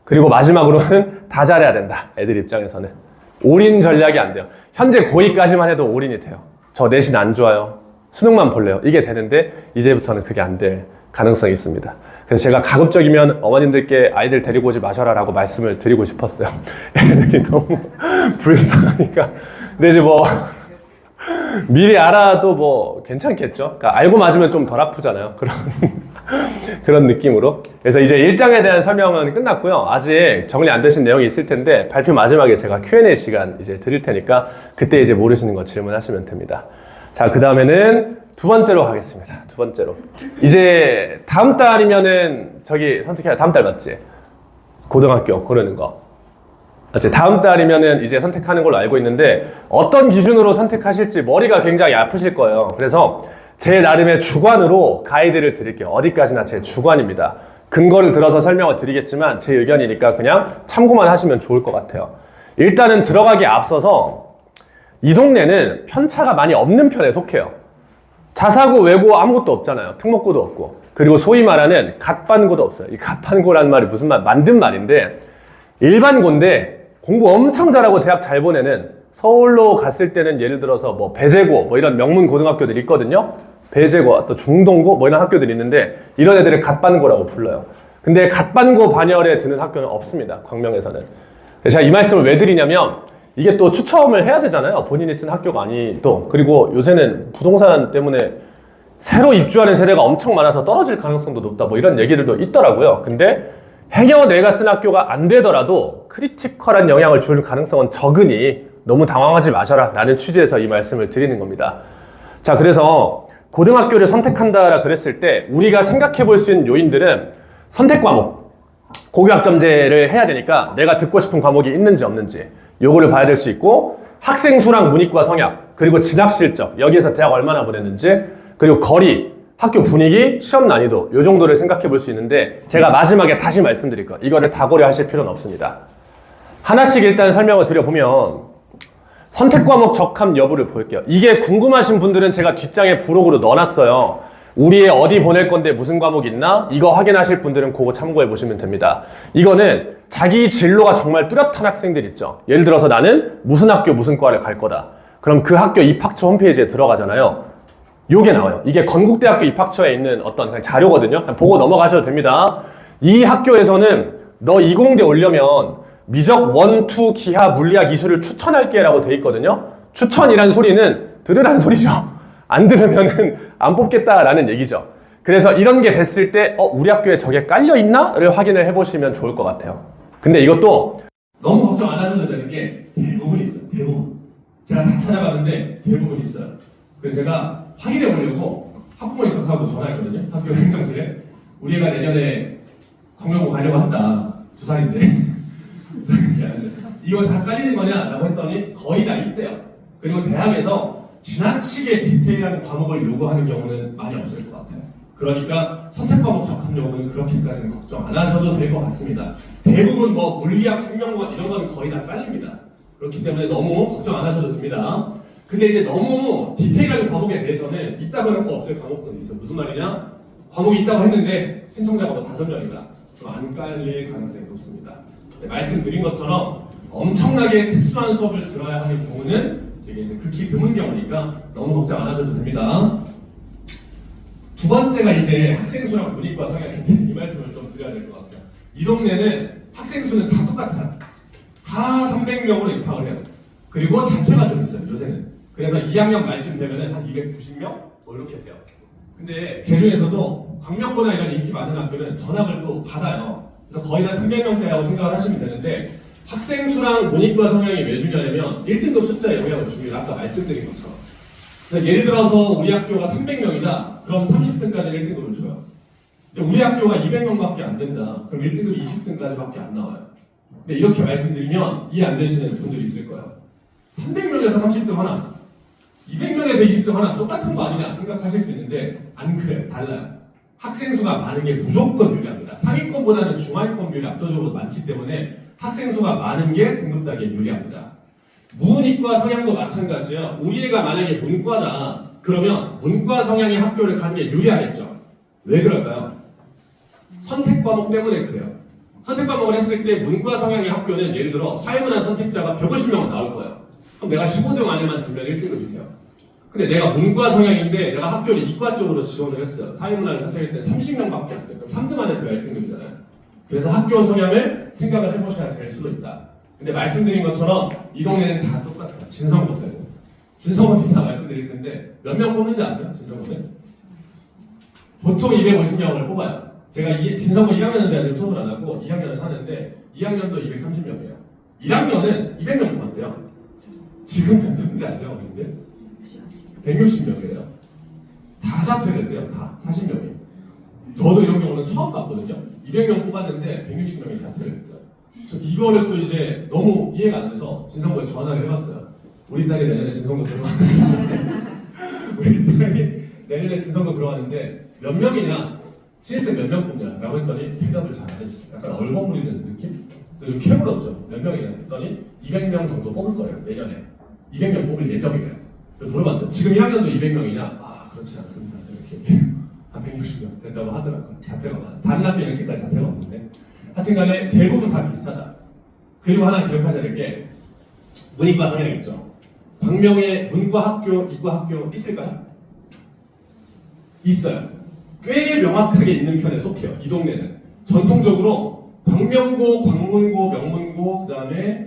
그리고 마지막으로는 다 잘해야 된다. 애들 입장에서는. 올인 전략이 안 돼요. 현재 고2까지만 해도 올인이 돼요. 저 내신 안 좋아요. 수능만 볼래요. 이게 되는데 이제부터는 그게 안 될 가능성이 있습니다. 그래서 제가 가급적이면 어머님들께 아이들 데리고 오지 마셔라 라고 말씀을 드리고 싶었어요. 애들이 너무 불쌍하니까. 근데 이제 뭐 미리 알아도 뭐 괜찮겠죠. 그러니까 알고 맞으면 좀 덜 아프잖아요. 그런 느낌으로. 그래서 이제 1장에 대한 설명은 끝났고요. 아직 정리 안 되신 내용이 있을 텐데 발표 마지막에 제가 Q&A 시간 이제 드릴 테니까 그때 이제 모르시는 거 질문하시면 됩니다. 자, 그 다음에는 두 번째로 가겠습니다. 두 번째로. 이제 다음 달이면은 저기 선택해야 다음 달 맞지? 고등학교 고르는 거. 맞지? 다음 달이면은 이제 선택하는 걸로 알고 있는데 어떤 기준으로 선택하실지 머리가 굉장히 아프실 거예요. 그래서 제 나름의 주관으로 가이드를 드릴게요. 어디까지나 제 주관입니다. 근거를 들어서 설명을 드리겠지만 제 의견이니까 그냥 참고만 하시면 좋을 것 같아요. 일단은 들어가기에 앞서서 이 동네는 편차가 많이 없는 편에 속해요. 자사고, 외고 아무것도 없잖아요. 특목고도 없고. 그리고 소위 말하는 갓반고도 없어요. 이 갓반고라는 말이 무슨 말, 만든 말인데 일반고인데 공부 엄청 잘하고 대학 잘 보내는 서울로 갔을 때는 예를 들어서 뭐 배재고 뭐 이런 명문 고등학교들이 있거든요. 배재고 또 중동고 뭐 이런 학교들이 있는데 이런 애들을 갓반고라고 불러요. 근데 갓반고 반열에 드는 학교는 없습니다. 광명에서는. 제가 이 말씀을 왜 드리냐면 이게 또 추첨을 해야 되잖아요. 본인이 쓴 학교가 아니도. 그리고 요새는 부동산 때문에 새로 입주하는 세대가 엄청 많아서 떨어질 가능성도 높다. 뭐 이런 얘기들도 있더라고요. 근데 행여 내가 쓴 학교가 안 되더라도 크리티컬한 영향을 줄 가능성은 적으니 너무 당황하지 마셔라 라는 취지에서 이 말씀을 드리는 겁니다. 자, 그래서 고등학교를 선택한다라 그랬을 때 우리가 생각해 볼 수 있는 요인들은 선택 과목, 고교학점제를 해야 되니까 내가 듣고 싶은 과목이 있는지 없는지 요거를 봐야 될 수 있고 학생 수랑 문이과 성약 그리고 진학 실적 여기에서 대학 얼마나 보냈는지 그리고 거리, 학교 분위기, 시험 난이도 요 정도를 생각해 볼 수 있는데 제가 마지막에 다시 말씀드릴 거 이거를 다 고려하실 필요는 없습니다. 하나씩 일단 설명을 드려보면 선택 과목 적합 여부를 볼게요. 이게 궁금하신 분들은 제가 뒷장에 부록으로 넣어놨어요. 우리 애 어디 보낼 건데 무슨 과목 있나? 이거 확인하실 분들은 그거 참고해 보시면 됩니다. 이거는 자기 진로가 정말 뚜렷한 학생들 있죠. 예를 들어서 나는 무슨 학교 무슨 과를 갈 거다. 그럼 그 학교 입학처 홈페이지에 들어가잖아요. 요게 나와요. 이게 건국대학교 입학처에 있는 어떤 그냥 자료거든요. 그냥 보고 넘어가셔도 됩니다. 이 학교에서는 너 이공대 오려면 미적 1, 2 기하 물리학 이수를 추천할게 라고 돼 있거든요. 추천이란 소리는 들으란 소리죠. 안 들으면은 안 뽑겠다라는 얘기죠. 그래서 이런 게 됐을 때 우리 학교에 저게 깔려있나? 를 확인을 해보시면 좋을 것 같아요. 근데 이것도 너무 걱정 안 하셔도 되는 게 대부분 있어요. 대부분. 제가 다 찾아봤는데 대부분 있어요. 그래서 제가 확인해 보려고 학부모인 척하고 전화했거든요. 학교 행정실에. 우리 애가 내년에 광명고 가려고 한다. 2살인데. 이거 다 깔리는 거냐? 라고 했더니 거의 다 있대요. 그리고 대학에서 지나치게 디테일한 과목을 요구하는 경우는 많이 없을 것 같아요. 그러니까 선택 과목 적합 여부는 그렇게까지는 걱정 안 하셔도 될 것 같습니다. 대부분 뭐 물리학, 생명과학 이런 거는 거의 다 깔립니다. 그렇기 때문에 너무 걱정 안 하셔도 됩니다. 근데 이제 너무 디테일한 과목에 대해서는 있다고 해놓고 없을 과목들이 있어. 무슨 말이냐? 과목이 있다고 했는데 신청자가 뭐 5명이다. 좀 안 깔릴 가능성이 높습니다. 말씀드린 것처럼 엄청나게 특수한 수업을 들어야 하는 경우는 되게 이제 극히 드문 경우니까 너무 걱정 안 하셔도 됩니다. 두 번째가 이제 학생 수랑 문이과 성향인데 이 말씀을 좀 드려야 될 것 같아요. 이 동네는 학생 수는 다 똑같아요. 다 300명으로 입학을 해요. 그리고 자퇴가 좀 있어요, 요새는. 그래서 2학년 말쯤 되면은 한 290명? 뭐 이렇게 돼요. 근데 그 중에서도 광명고나 이런 인기 많은 학교는 전학을 또 받아요. 그래서 거의 다 300명대라고 생각을 하시면 되는데 학생 수랑 문이과 성향이 왜 중요하냐면 1등급 숫자에 영향을 줍니다. 아까 말씀드린 것처럼. 그래서 예를 들어서 우리 학교가 300명이다. 그럼 30등까지 1등급을 줘요. 근데 우리 학교가 200명밖에 안 된다. 그럼 1등급 20등까지밖에 안 나와요. 근데 이렇게 말씀드리면 이해 안 되시는 분들이 있을 거예요. 300명에서 30등 하나, 200명에서 20등 하나 똑같은 거 아니냐 생각하실 수 있는데 안 그래요. 달라요. 학생 수가 많은 게 무조건 유리합니다. 상위권보다는 중하위권 비율이 압도적으로 많기 때문에 학생 수가 많은 게 등급 따기에 유리합니다. 문이과 성향도 마찬가지예요. 우리 애가 만약에 문과다 그러면 문과 성향의 학교를 가는 게 유리하겠죠. 왜 그럴까요? 선택 과목 때문에 그래요. 선택 과목을 했을 때 문과 성향의 학교는 예를 들어 사회문화 선택자가 150명은 나올 거예요. 그럼 내가 15등 안에만 들면 1등급이 돼요. 근데 내가 문과 성향인데 내가 학교를 이과 쪽으로 지원을 했어요. 사회문화를 선택할 때 30명밖에 안 돼요. 그럼 3등 안에 들어야 1등급이잖아요. 그래서 학교 성향을 생각을 해보셔야 될 수도 있다. 근데 말씀드린 것처럼 이 동네는 다 똑같아요. 진성고 빼고. 진성고는 다 말씀드릴 텐데 몇 명 뽑는지 아세요? 진성고는? 보통 250명을 뽑아요. 제가 진성고 1학년은 제가 지금 수업을 안 하고 2학년은 하는데 2학년도 230명이에요. 1학년은 200명 뽑았대요. 지금 몇 명인지 아세요? 근데 160명이에요. 다 자퇴했대요. 다 40명이. 저도 이런 경우는 처음 봤거든요. 200명 뽑았는데 160명이 자퇴를 했어요. 저 이거를 또 이제 너무 이해가 안 돼서 진성고에 전화를 해봤어요. 우리 딸이 내년에 진성고 들어왔는데 우리 딸이 내년에 진성고 들어왔는데 몇 명이냐? 신입생 몇 명 뽑냐? 라고 했더니 대답을 잘 안 해주세요. 약간 얼버무리는 느낌? 좀 캐물었죠. 몇 명이냐 했더니 200명 정도 뽑을 거예요. 내년에 200명 뽑을 예정이래요. 물어봤어요. 지금 1학년도 200명이냐? 아 그렇지 않습니다. 이렇게 한 160명 된다고 하더라고요. 자퇴가 많아서 다른 학교는 이렇게까지 자퇴가 없는데 하여튼간에 대부분 다 비슷하다. 그리고 하나 기억하셔야 될 게 문이과 성향 있죠. 광명에 문과 학교, 이과 학교 있을까요? 있어요. 꽤 명확하게 있는 편에 속해요. 이 동네는 전통적으로 광명고, 광문고, 명문고, 그 다음에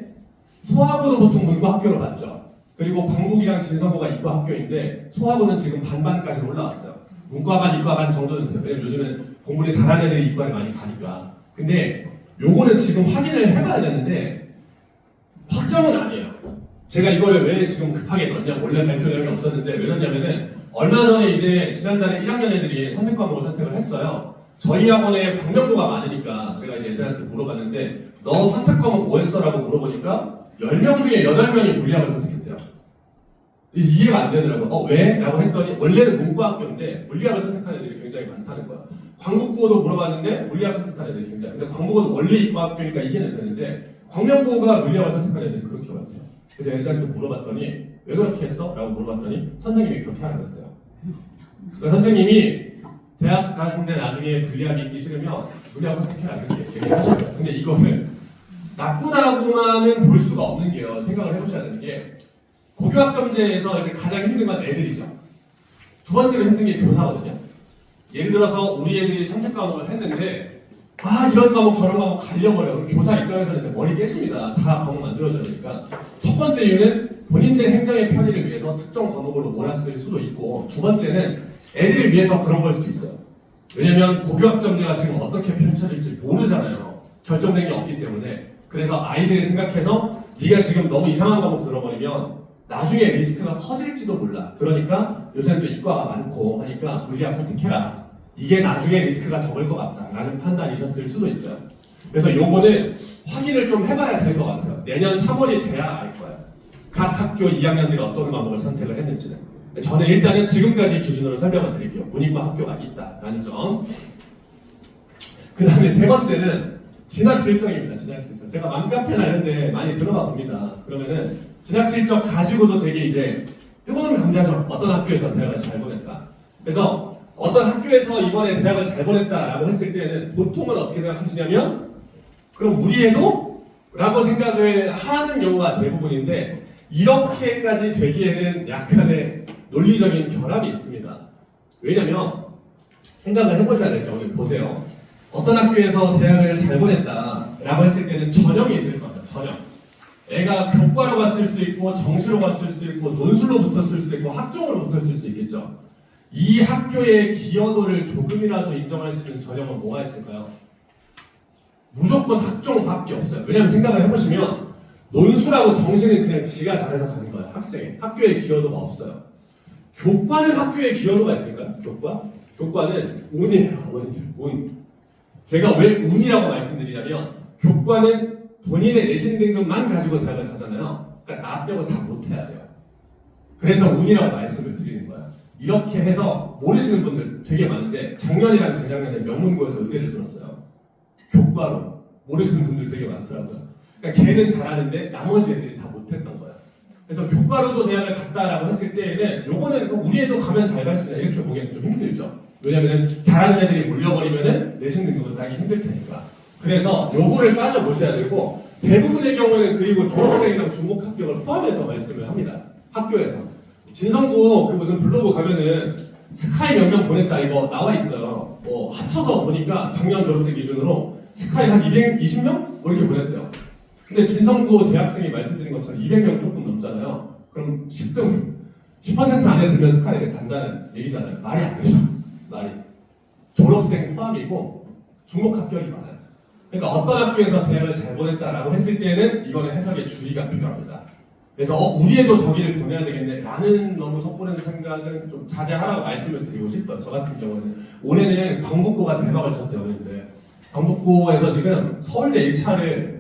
소하고도 보통 문과 학교로 봤죠. 그리고 광북이랑 진성고가 이과 학교인데 소하고는 지금 반반까지 올라왔어요. 문과반, 이과반 정도는 돼요. 왜냐면 요즘은 공부를 잘하는 애들이 이과를 많이 가니까. 근데 요거는 지금 확인을 해봐야 되는데 확정은 아니에요. 제가 이거를 왜 지금 급하게 넣었냐, 원래 발표 내용이 없었는데 왜 넣었냐면은 얼마 전에 이제 지난달에 1학년 애들이 선택 과목을 선택을 했어요. 저희 학원에 광명고가 많으니까 제가 이제 애들한테 물어봤는데 너 선택 과목 뭐 했어? 라고 물어보니까 10명 중에 8명이 물리학을 선택했대요. 이해가 안 되더라고요. 왜? 라고 했더니 원래는 문과 학교인데 물리학을 선택한 애들이 굉장히 많다는 거야. 광북고도 물어봤는데 물리학 선택한 애들이 굉장히, 근데 광북고는 원래 이과 학교니까 이해는 되는데 광명고가 물리학을 선택한 애들이 그렇게 많대요. 그래서 애들한테 물어봤더니 왜 그렇게 했어? 라고 물어봤더니 선생님이 그렇게 하라고 했대요. 그러니까 선생님이 대학 가는데 나중에 물리학이 있기 싫으면 물리학 선택해라 이렇게 얘기를 하셔요. 근데 이거는 나쁘다고만은 볼 수가 없는 게요. 생각을 해보셔야 되는 게 고교학점제에서 이제 가장 힘든 건 애들이죠. 두 번째로 힘든 게 교사거든요. 예를 들어서 우리 애들이 선택 과목을 했는데 이런 과목 저런 과목 갈려버려요. 교사 입장에서는 이제 머리 깨집니다. 다 과목 만들어져야 되니까. 첫 번째 이유는 본인들 행정의 편의를 위해서 특정 과목으로 몰았을 수도 있고, 두 번째는 애들을 위해서 그런 걸 수도 있어요. 왜냐면 고교학점제가 지금 어떻게 펼쳐질지 모르잖아요. 결정된 게 없기 때문에. 그래서 아이들이 생각해서 네가 지금 너무 이상한 과목 들어버리면 나중에 리스크가 커질지도 몰라. 그러니까 요새는 또 이과가 많고 하니까 물리학 선택해라. 이게 나중에 리스크가 적을 것 같다라는 판단이셨을 수도 있어요. 그래서 요거는 확인을 좀 해봐야 될 것 같아요. 내년 3월이 돼야 알 거예요. 각 학교 2학년들이 어떤 과목을 선택을 했는지는. 저는 일단은 지금까지 기준으로 설명을 드릴게요. 문이과 학교가 있다라는 점. 그 다음에 세 번째는 진학 실적입니다. 진학 실적. 제가 맘카페나 이런 데 많이 들어가 봅니다. 그러면은 진학 실적 가지고도 되게 이제 뜨거운 감자죠. 어떤 학교에서 대학을 잘 보냈다. 그래서 어떤 학교에서 이번에 대학을 잘 보냈다라고 했을 때는 보통은 어떻게 생각하시냐면 그럼 우리 애도? 라고 생각을 하는 경우가 대부분인데 이렇게까지 되기에는 약간의 논리적인 결함이 있습니다. 왜냐면 생각을 해보셔야 될 경우는 보세요. 어떤 학교에서 대학을 잘 보냈다라고 했을 때는 전형이 있을 겁니다. 전형. 애가 교과로 갔을 수도 있고 정시로 갔을 수도 있고 논술로 붙었을 수도 있고 학종으로 붙었을 수도 있겠죠. 이 학교의 기여도를 조금이라도 인정할 수 있는 전형은 뭐가 있을까요? 무조건 학종밖에 없어요. 왜냐하면 생각을 해보시면 논술하고 정시는 그냥 지가 잘해서 가는 거예요. 학생이. 학교의 기여도가 없어요. 교과는 학교의 기여도가 있을까요? 교과? 교과는 운이에요. 운. 제가 왜 운이라고 말씀드리냐면 교과는 본인의 내신 등급만 가지고 대학을 가잖아요. 그러니까 나 빼고 다 못해야 돼요. 그래서 운이라고 말씀을 드리는 거예요. 이렇게 해서 모르시는 분들 되게 많은데 작년이랑 재작년에 명문고에서 의대를 들었어요. 교과로. 모르시는 분들 되게 많더라고요. 그러니까 걔는 잘하는데 나머지 애들이 다 못했던 거예요. 그래서 교과로도 대학을 갔다라고 했을 때에는 요거는 우리 애도 가면 잘 갈 수 있나 이렇게 보기에는 좀 힘들죠. 왜냐면 잘하는 애들이 몰려버리면은 내신 등급을 따기 힘들 테니까. 그래서 요거를 따져보셔야 되고 대부분의 경우에는 그리고 졸업생이랑 중복 합격을 포함해서 말씀을 합니다. 학교에서. 진성고 그 무슨 블로그 가면은 스카이 몇 명 보냈다 이거 나와 있어요. 뭐 합쳐서 보니까 작년 졸업생 기준으로 스카이 한 220명? 뭐 이렇게 보냈대요. 근데 진성고 재학생이 말씀드린 것처럼 200명 조금 넘잖아요. 그럼 10등 10% 안에 들면 스카이를 간다는 얘기잖아요. 말이 안 되죠. 말이. 졸업생 포함이고 중복 합격이 많아요. 그러니까 어떤 학교에서 대학을 잘 보냈다라고 했을 때는 이거는 해석에 주의가 필요합니다. 그래서 우리 애도 저기를 보내야 되겠네 라는 너무 섣부른 생각은 좀 자제하라고 말씀을 드리고 싶어요. 저 같은 경우는 올해는 광북고가 대박을 쳤대요. 그런데 광북고에서 지금 서울대 1차를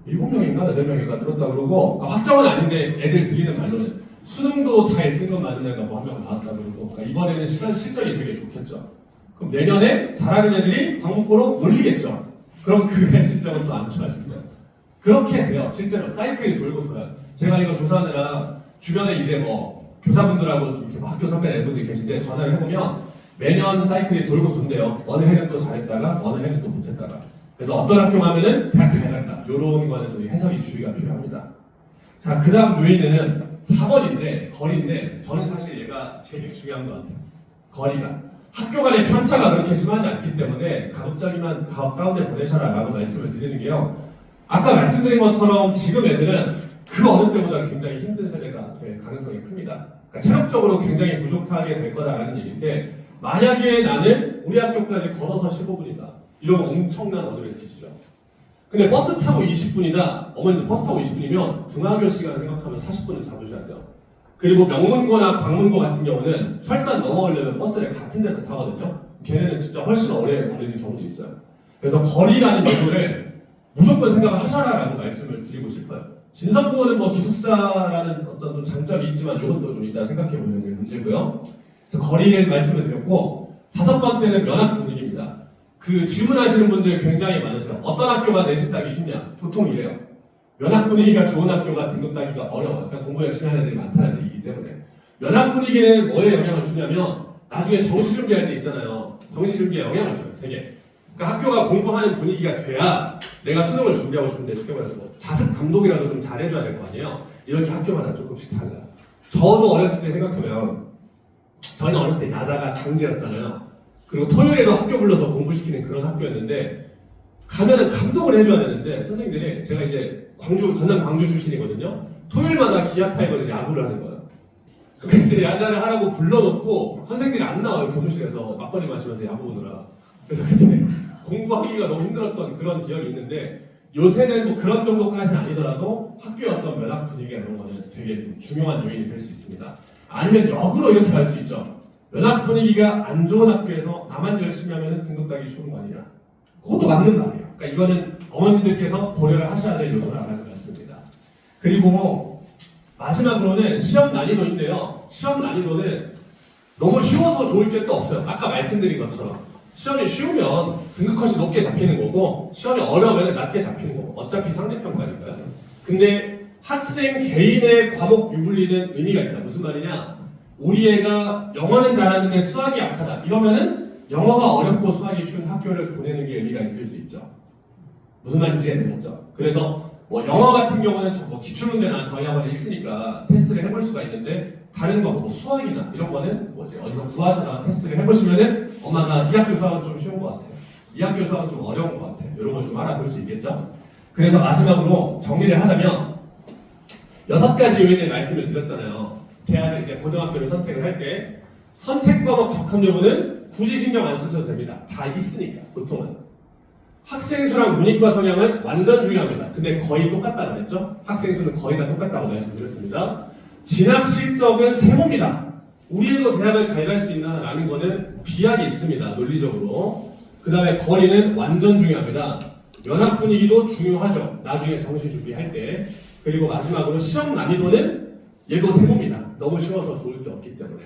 7명인가 8명인가 들었다 그러고 확정은 아닌데 애들 들리는 말로는 수능도 다 1등급 맞은 애가 뭐 한 명 나왔다 그러고 그러니까 이번에는 실적이 되게 좋겠죠. 그럼 내년에 잘하는 애들이 광북고로 몰리겠죠. 그럼 그 실적은 또 안 좋아질 거예요. 그렇게 돼요. 실제로 사이클이 돌고 돌아요. 제가 이거 조사하느라 주변에 이제 뭐 교사분들하고 이렇게 학교 선배 애들이 계신데 전화를 해보면 매년 사이클이 돌고 돈대요. 어느 해는 또 잘했다가 어느 해는 또 못했다가. 그래서 어떤 학교 가면은 대학 잘 갔다. 요런 거는 좀 해석이 주의가 필요합니다. 자, 그 다음 요인은 4번인데 거리인데 저는 사실 얘가 제일 중요한 것 같아요. 거리가. 학교 간의 편차가 그렇게 심하지 않기 때문에 가급적이면 가운데 보내셔라 라고 말씀을 드리는 게요. 아까 말씀드린 것처럼 지금 애들은 그 어느 때보다 굉장히 힘든 세대가 될 가능성이 큽니다. 그러니까 체력적으로 굉장히 부족하게 될 거다라는 얘기인데 만약에 나는 우리 학교까지 걸어서 15분이다. 이러면 엄청난 어드밴티지죠. 근데 버스 타고 20분이다. 어머니도 버스 타고 20분이면 등하교 시간을 생각하면 40분은 잡으셔야 돼요. 그리고 명문고나 광문고 같은 경우는 철산 넘어가려면 버스를 같은 데서 타거든요. 걔네는 진짜 훨씬 오래 걸리는 경우도 있어요. 그래서 거리라는 요소를 무조건 생각을 하셔라라고 말씀을 드리고 싶어요. 진성고는 뭐 기숙사라는 어떤 좀 장점이 있지만 이것도 좀 이따 생각해 보는 게 문제고요. 그래서 거리를 말씀을 드렸고 5번째는 면학 분위기입니다. 그 질문하시는 분들 굉장히 많으세요. 어떤 학교가 내신 따기 쉽냐? 보통 이래요. 면학 분위기가 좋은 학교가 등급 따기가 어려워요. 그러니까 공부 열심히 하는 애들이 많다는 얘기이기 때문에. 면학 분위기는 뭐에 영향을 주냐면 나중에 정시 준비할 때 있잖아요. 정시 준비에 영향을 줘요. 되게. 그러니까 학교가 공부하는 분위기가 돼야 내가 수능을 준비하고 싶은데 쉽게 말해서 뭐 자습 감독이라도 좀 잘해줘야 될 거 아니에요. 이렇게 학교마다 조금씩 달라요. 저도 어렸을 때 생각하면 저희는 어렸을 때 야자가 강제였잖아요. 그리고 토요일에도 학교 불러서 공부시키는 그런 학교였는데 가면은 감독을 해줘야 되는데 선생님들이 제가 이제 전남 광주 출신이거든요. 토요일마다 기아 타이거즈 야구를 하는 거예요. 그러니까 이제 야자를 하라고 불러놓고 선생님들이 안 나와요. 교무실에서 막걸리 마시면서 야구 보느라. 그래서 그때 공부하기가 너무 힘들었던 그런 기억이 있는데 요새는 뭐 그런 정도까지는 아니더라도 학교의 어떤 면학 분위기가 이런 거는 되게 좀 중요한 요인이 될 수 있습니다. 아니면 역으로 이렇게 할 수 있죠. 면학 분위기가 안 좋은 학교에서 나만 열심히 하면 등급 따기 쉬운 거 아니냐. 그것도 맞는 말이에요. 그러니까 이거는 어머님들께서 고려를 하셔야 될 요소라는 말씀입니다. 그리고 마지막으로는 시험 난이도인데요. 시험 난이도는 너무 쉬워서 좋을 게 또 없어요. 아까 말씀드린 것처럼 시험이 쉬우면 등급컷이 높게 잡히는 거고 시험이 어려우면 낮게 잡히는 거고 어차피 상대평가니까요. 근데 학생 개인의 과목 유불리는 의미가 있다. 무슨 말이냐? 우리 애가 영어는 잘하는데 수학이 약하다. 이러면은 영어가 어렵고 수학이 쉬운 학교를 보내는 게 의미가 있을 수 있죠. 무슨 말인지 이해되셨죠? 그래서 뭐 영어 같은 경우는 뭐 기출문제나 저희 학원에 있으니까 테스트를 해볼 수가 있는데 다른 거 뭐 수학이나 이런 거는 뭐 이제 어디서 구하셔서 테스트를 해보시면은 이 학교 수학은 좀 쉬운 것 같아요. 이 학교 수학은 좀 어려운 것 같아요. 이런 걸 좀 알아볼 수 있겠죠. 그래서 마지막으로 정리를 하자면 6가지 요인의 말씀을 드렸잖아요. 대학을 이제 고등학교를 선택을 할 때 선택 과목 적합 여부는 굳이 신경 안 쓰셔도 됩니다. 다 있으니까 보통은. 학생 수랑 문이과 성향은 완전 중요합니다. 근데 거의 똑같다고 그랬죠? 학생 수는 거의 다 똑같다고 말씀드렸습니다. 진학 실적은 세모입니다. 우리도 대학을 잘 갈 수 있나라는 거는 비약이 있습니다. 논리적으로. 그 다음에 거리는 완전 중요합니다. 연합 분위기도 중요하죠. 나중에 정시 준비할 때. 그리고 마지막으로 시험 난이도는 얘도 세모입니다. 너무 쉬워서 좋을 게 없기 때문에.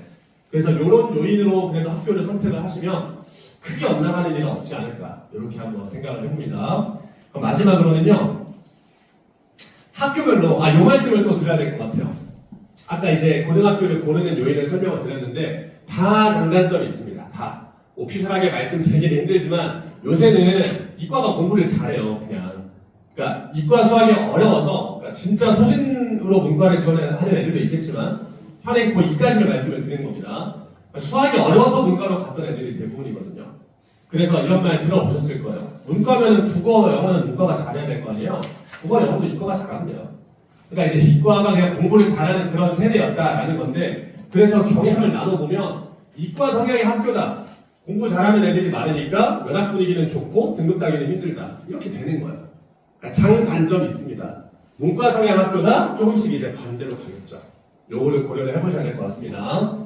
그래서 이런 요인으로 그래도 학교를 선택을 하시면 크게 엇나가는 일은 없지 않을까 이렇게 한번 생각을 해봅니다. 그럼 마지막으로는요. 학교별로 이 말씀을 또 드려야 될 것 같아요. 아까 이제 고등학교를 고르는 요인을 설명을 드렸는데 다 장단점이 있습니다. 다. 오피셜하게 말씀드리기는 힘들지만 요새는 이과가 공부를 잘해요. 그러니까 이과 수학이 어려워서 그러니까 진짜 소신으로 문과를 지원하는 애들도 있겠지만 현행 거의 이까지를 말씀을 드리는 겁니다. 수학이 어려워서 문과로 갔던 애들이 대부분이거든요. 그래서 이런 말 들어보셨을 거예요. 문과면 국어, 영어는 문과가 잘해야 될 거 아니에요? 국어, 영어도 이과가 잘하면 돼요. 그러니까 이제 이과가 그냥 공부를 잘하는 그런 세대였다라는 건데 그래서 경향을 나눠보면 이과 성향의 학교다. 공부 잘하는 애들이 많으니까 연합 분위기는 좋고 등급 따기는 힘들다. 이렇게 되는 거예요. 그러니까 장단점이 있습니다. 문과 성향 학교다 조금씩 이제 반대로 가겠죠. 요거를 고려를 해보셔야 될 것 같습니다.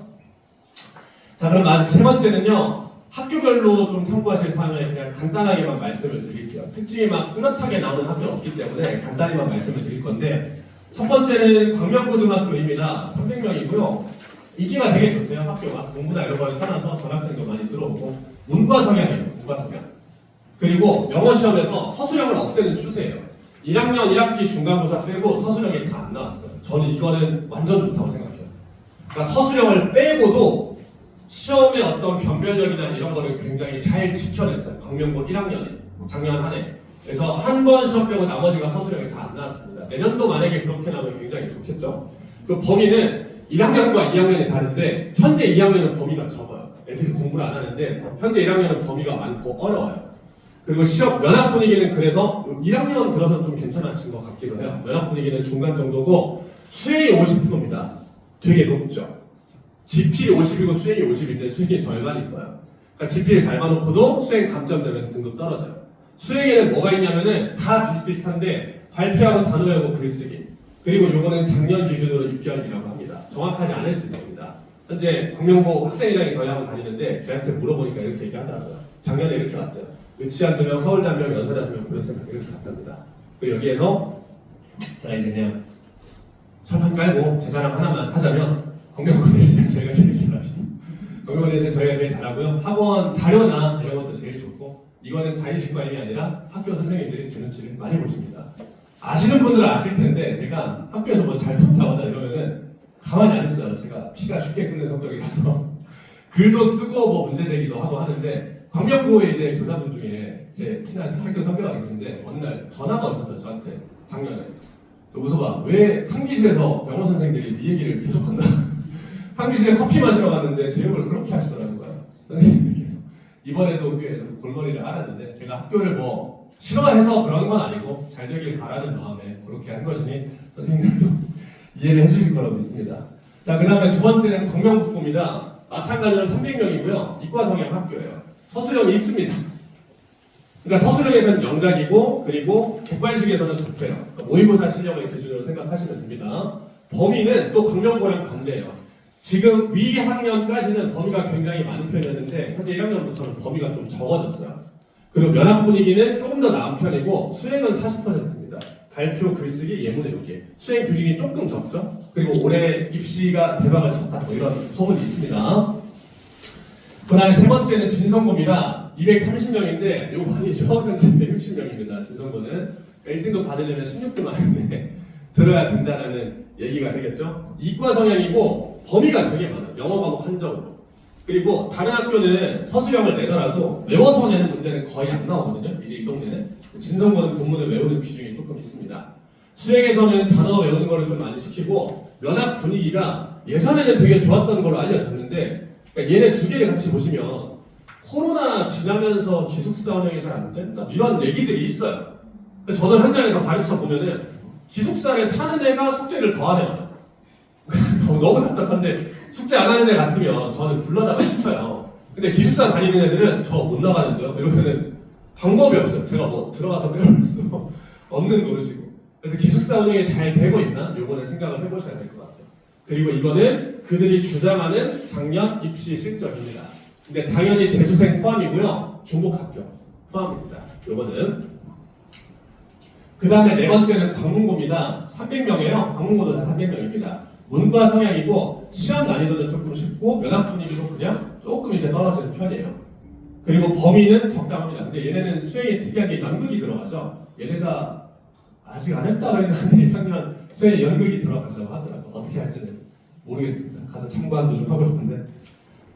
자, 그럼 세 번째는요. 학교별로 좀 참고하실 사항을 그냥 간단하게만 말씀을 드릴게요. 특징이 막 뚜렷하게 나오는 학교는 없기 때문에 간단히만 말씀을 드릴 건데 첫 번째는 광명고등학교입니다. 300명이고요. 인기가 되게 좋대요. 학교가 공부나 이런 거를 떠나서 전학생도 많이 들어오고 문과 성향이에요. 문과 성향. 그리고 영어 시험에서 서술형을 없애는 추세예요. 1학년 1학기 중간고사 빼고 서술형이 다 안 나왔어요. 저는 이거는 완전 좋다고 생각해요. 그러니까 서술형을 빼고도 시험의 어떤 변별력이나 이런 거를 굉장히 잘 지켜냈어요. 광명고 1학년이 작년 한 해. 그래서 한 번 시험 빼고 나머지가 서술형이 다 안 나왔습니다. 내년도 만약에 그렇게 나오면 굉장히 좋겠죠. 그 범위는 1학년과 2학년이 다른데 현재 2학년은 범위가 적어요. 애들이 공부를 안 하는데 현재 1학년은 범위가 많고 어려워요. 그리고 시험 면학 분위기는 그래서 1학년 들어서 좀 괜찮아진 것 같기도 해요. 면학 분위기는 중간 정도고 수행이 50%입니다. 되게 높죠. 지필이 50이고 수행이 50인데 수행이 절반일 거예요. 그러니까 지필 잘 봐놓고도 수행 감점 되면 등급 떨어져요. 수행에는 뭐가 있냐면은 다 비슷비슷한데 발표하고 단어 외우고 글쓰기. 그리고 요거는 작년 기준으로 6개월이라고 합니다. 정확하지 않을 수 있습니다. 현재 광명고 학생회장이 저희 학원 다니는데 걔한테 물어보니까 이렇게 얘기하더라고요. 작년에 이렇게 왔대요. 의치한 2명, 서울대 1명, 연세대 1명, 고려대 1명 이렇게 갔답니다. 그리고 여기에서 자 이제 그냥 철판 깔고 제 자랑 하나만 하자면 광명고 대신 저희가 제일 잘합니다. 광명고 대신 저희가 제일 잘하고요. 학원 자료나 이런 것도 제일 좋고 이거는 자의식관이 아니라 학교 선생님들이 제 눈치를 많이 보십니다. 아시는 분들은 아실 텐데 제가 학교에서 뭐 잘못하거나 이러면은 가만히 안 있어요. 제가 피가 쉽게 끓는 성격이라서 글도 쓰고 뭐 문제 제기도 하고 하는데 광명고에 이제 교사분 중에 제 친한 학교 선배가 계신데 어느 날 전화가 오셨어요. 저한테 작년에. 웃어봐. 왜 탕비실에서 영어 선생님들이 네 얘기를 계속한다. 탕비실에 커피 마시러 갔는데 제 욕을 그렇게 하시더라는 거예요. 선생님들께서. 이번에도 꽤 골머리를 앓았는데 제가 학교를 뭐 싫어해서 그런 건 아니고 잘 되길 바라는 마음에 그렇게 한 것이니 선생님들도 이해를 해주실 거라고 믿습니다. 자, 그 다음에 두 번째는 광명국고입니다. 마찬가지로 300명이고요. 이과 성향 학교예요. 서술형이 있습니다. 그러니까 서술형에서는 영작이고 그리고 객관식에서는 독해요. 그러니까 모의고사 실력을 기준으로 생각하시면 됩니다. 범위는 또 광명고랑 반대예요. 지금 위 학년까지는 범위가 굉장히 많은 편이었는데 현재 1학년부터는 범위가 좀 적어졌어요. 그리고 면학 분위기는 조금 더 나은 편이고 수행은 40%입니다. 발표, 글쓰기, 예문 외우기. 수행 규칙이 조금 적죠. 그리고 올해 입시가 대박을 쳤다 뭐 이런 소문이 있습니다. 그 다음에 세 번째는 진성고입니다. 230명인데 요번이 현재 160명입니다. 진성고는 1등급 받으려면 16등급인데 들어야 된다는 얘기가 되겠죠. 이과 성향이고 범위가 되게 많아요. 영어 과목 한정으로. 그리고 다른 학교는 서술형을 내더라도 외워서 내는 문제는 거의 안 나오거든요. 이제 이 동네는 진성고는 본문을 외우는 비중이 조금 있습니다. 수행에서는 단어 외우는 거를 좀 많이 시키고 면학 분위기가 예전에는 되게 좋았던 걸로 알려졌는데 그러니까 얘네 두 개를 같이 보시면 코로나 지나면서 기숙사 운영이 잘 안 된다 이런 얘기들이 있어요. 저는 현장에서 가르쳐 보면은 기숙사를 사는 애가 숙제를 더 안 해요. 너무 답답한데 숙제 안 하는 애 같으면 저는 불러다가 시켜요. 근데 기숙사 다니는 애들은 저 못 나가는데요. 이러면은 방법이 없어요. 제가 뭐 들어가서 빼올 수 없는 노릇이고. 그래서 기숙사 운영이 잘 되고 있나? 요거는 생각을 해보셔야 될 것 같아요. 그리고 이거는 그들이 주장하는 작년 입시 실적입니다. 근데 당연히 재수생 포함이고요. 중복합격 포함입니다. 요거는. 그 다음에 네 번째는 광문고입니다. 300명이에요. 광문고도 다 300명입니다. 문과 성향이고 시험 난이도는 조금 쉽고 면학 분위기도 그냥 조금 이제 떨어지는 편이에요. 그리고 범위는 적당합니다. 근데 얘네는 수행이 특이하게 연극이 들어가죠. 얘네가 아직 안 했다 그랬는데 1학년 수행에 연극이 들어간다고 하더라고요. 어떻게 할지는 모르겠습니다. 가서 참관도 좀 하고 싶은데.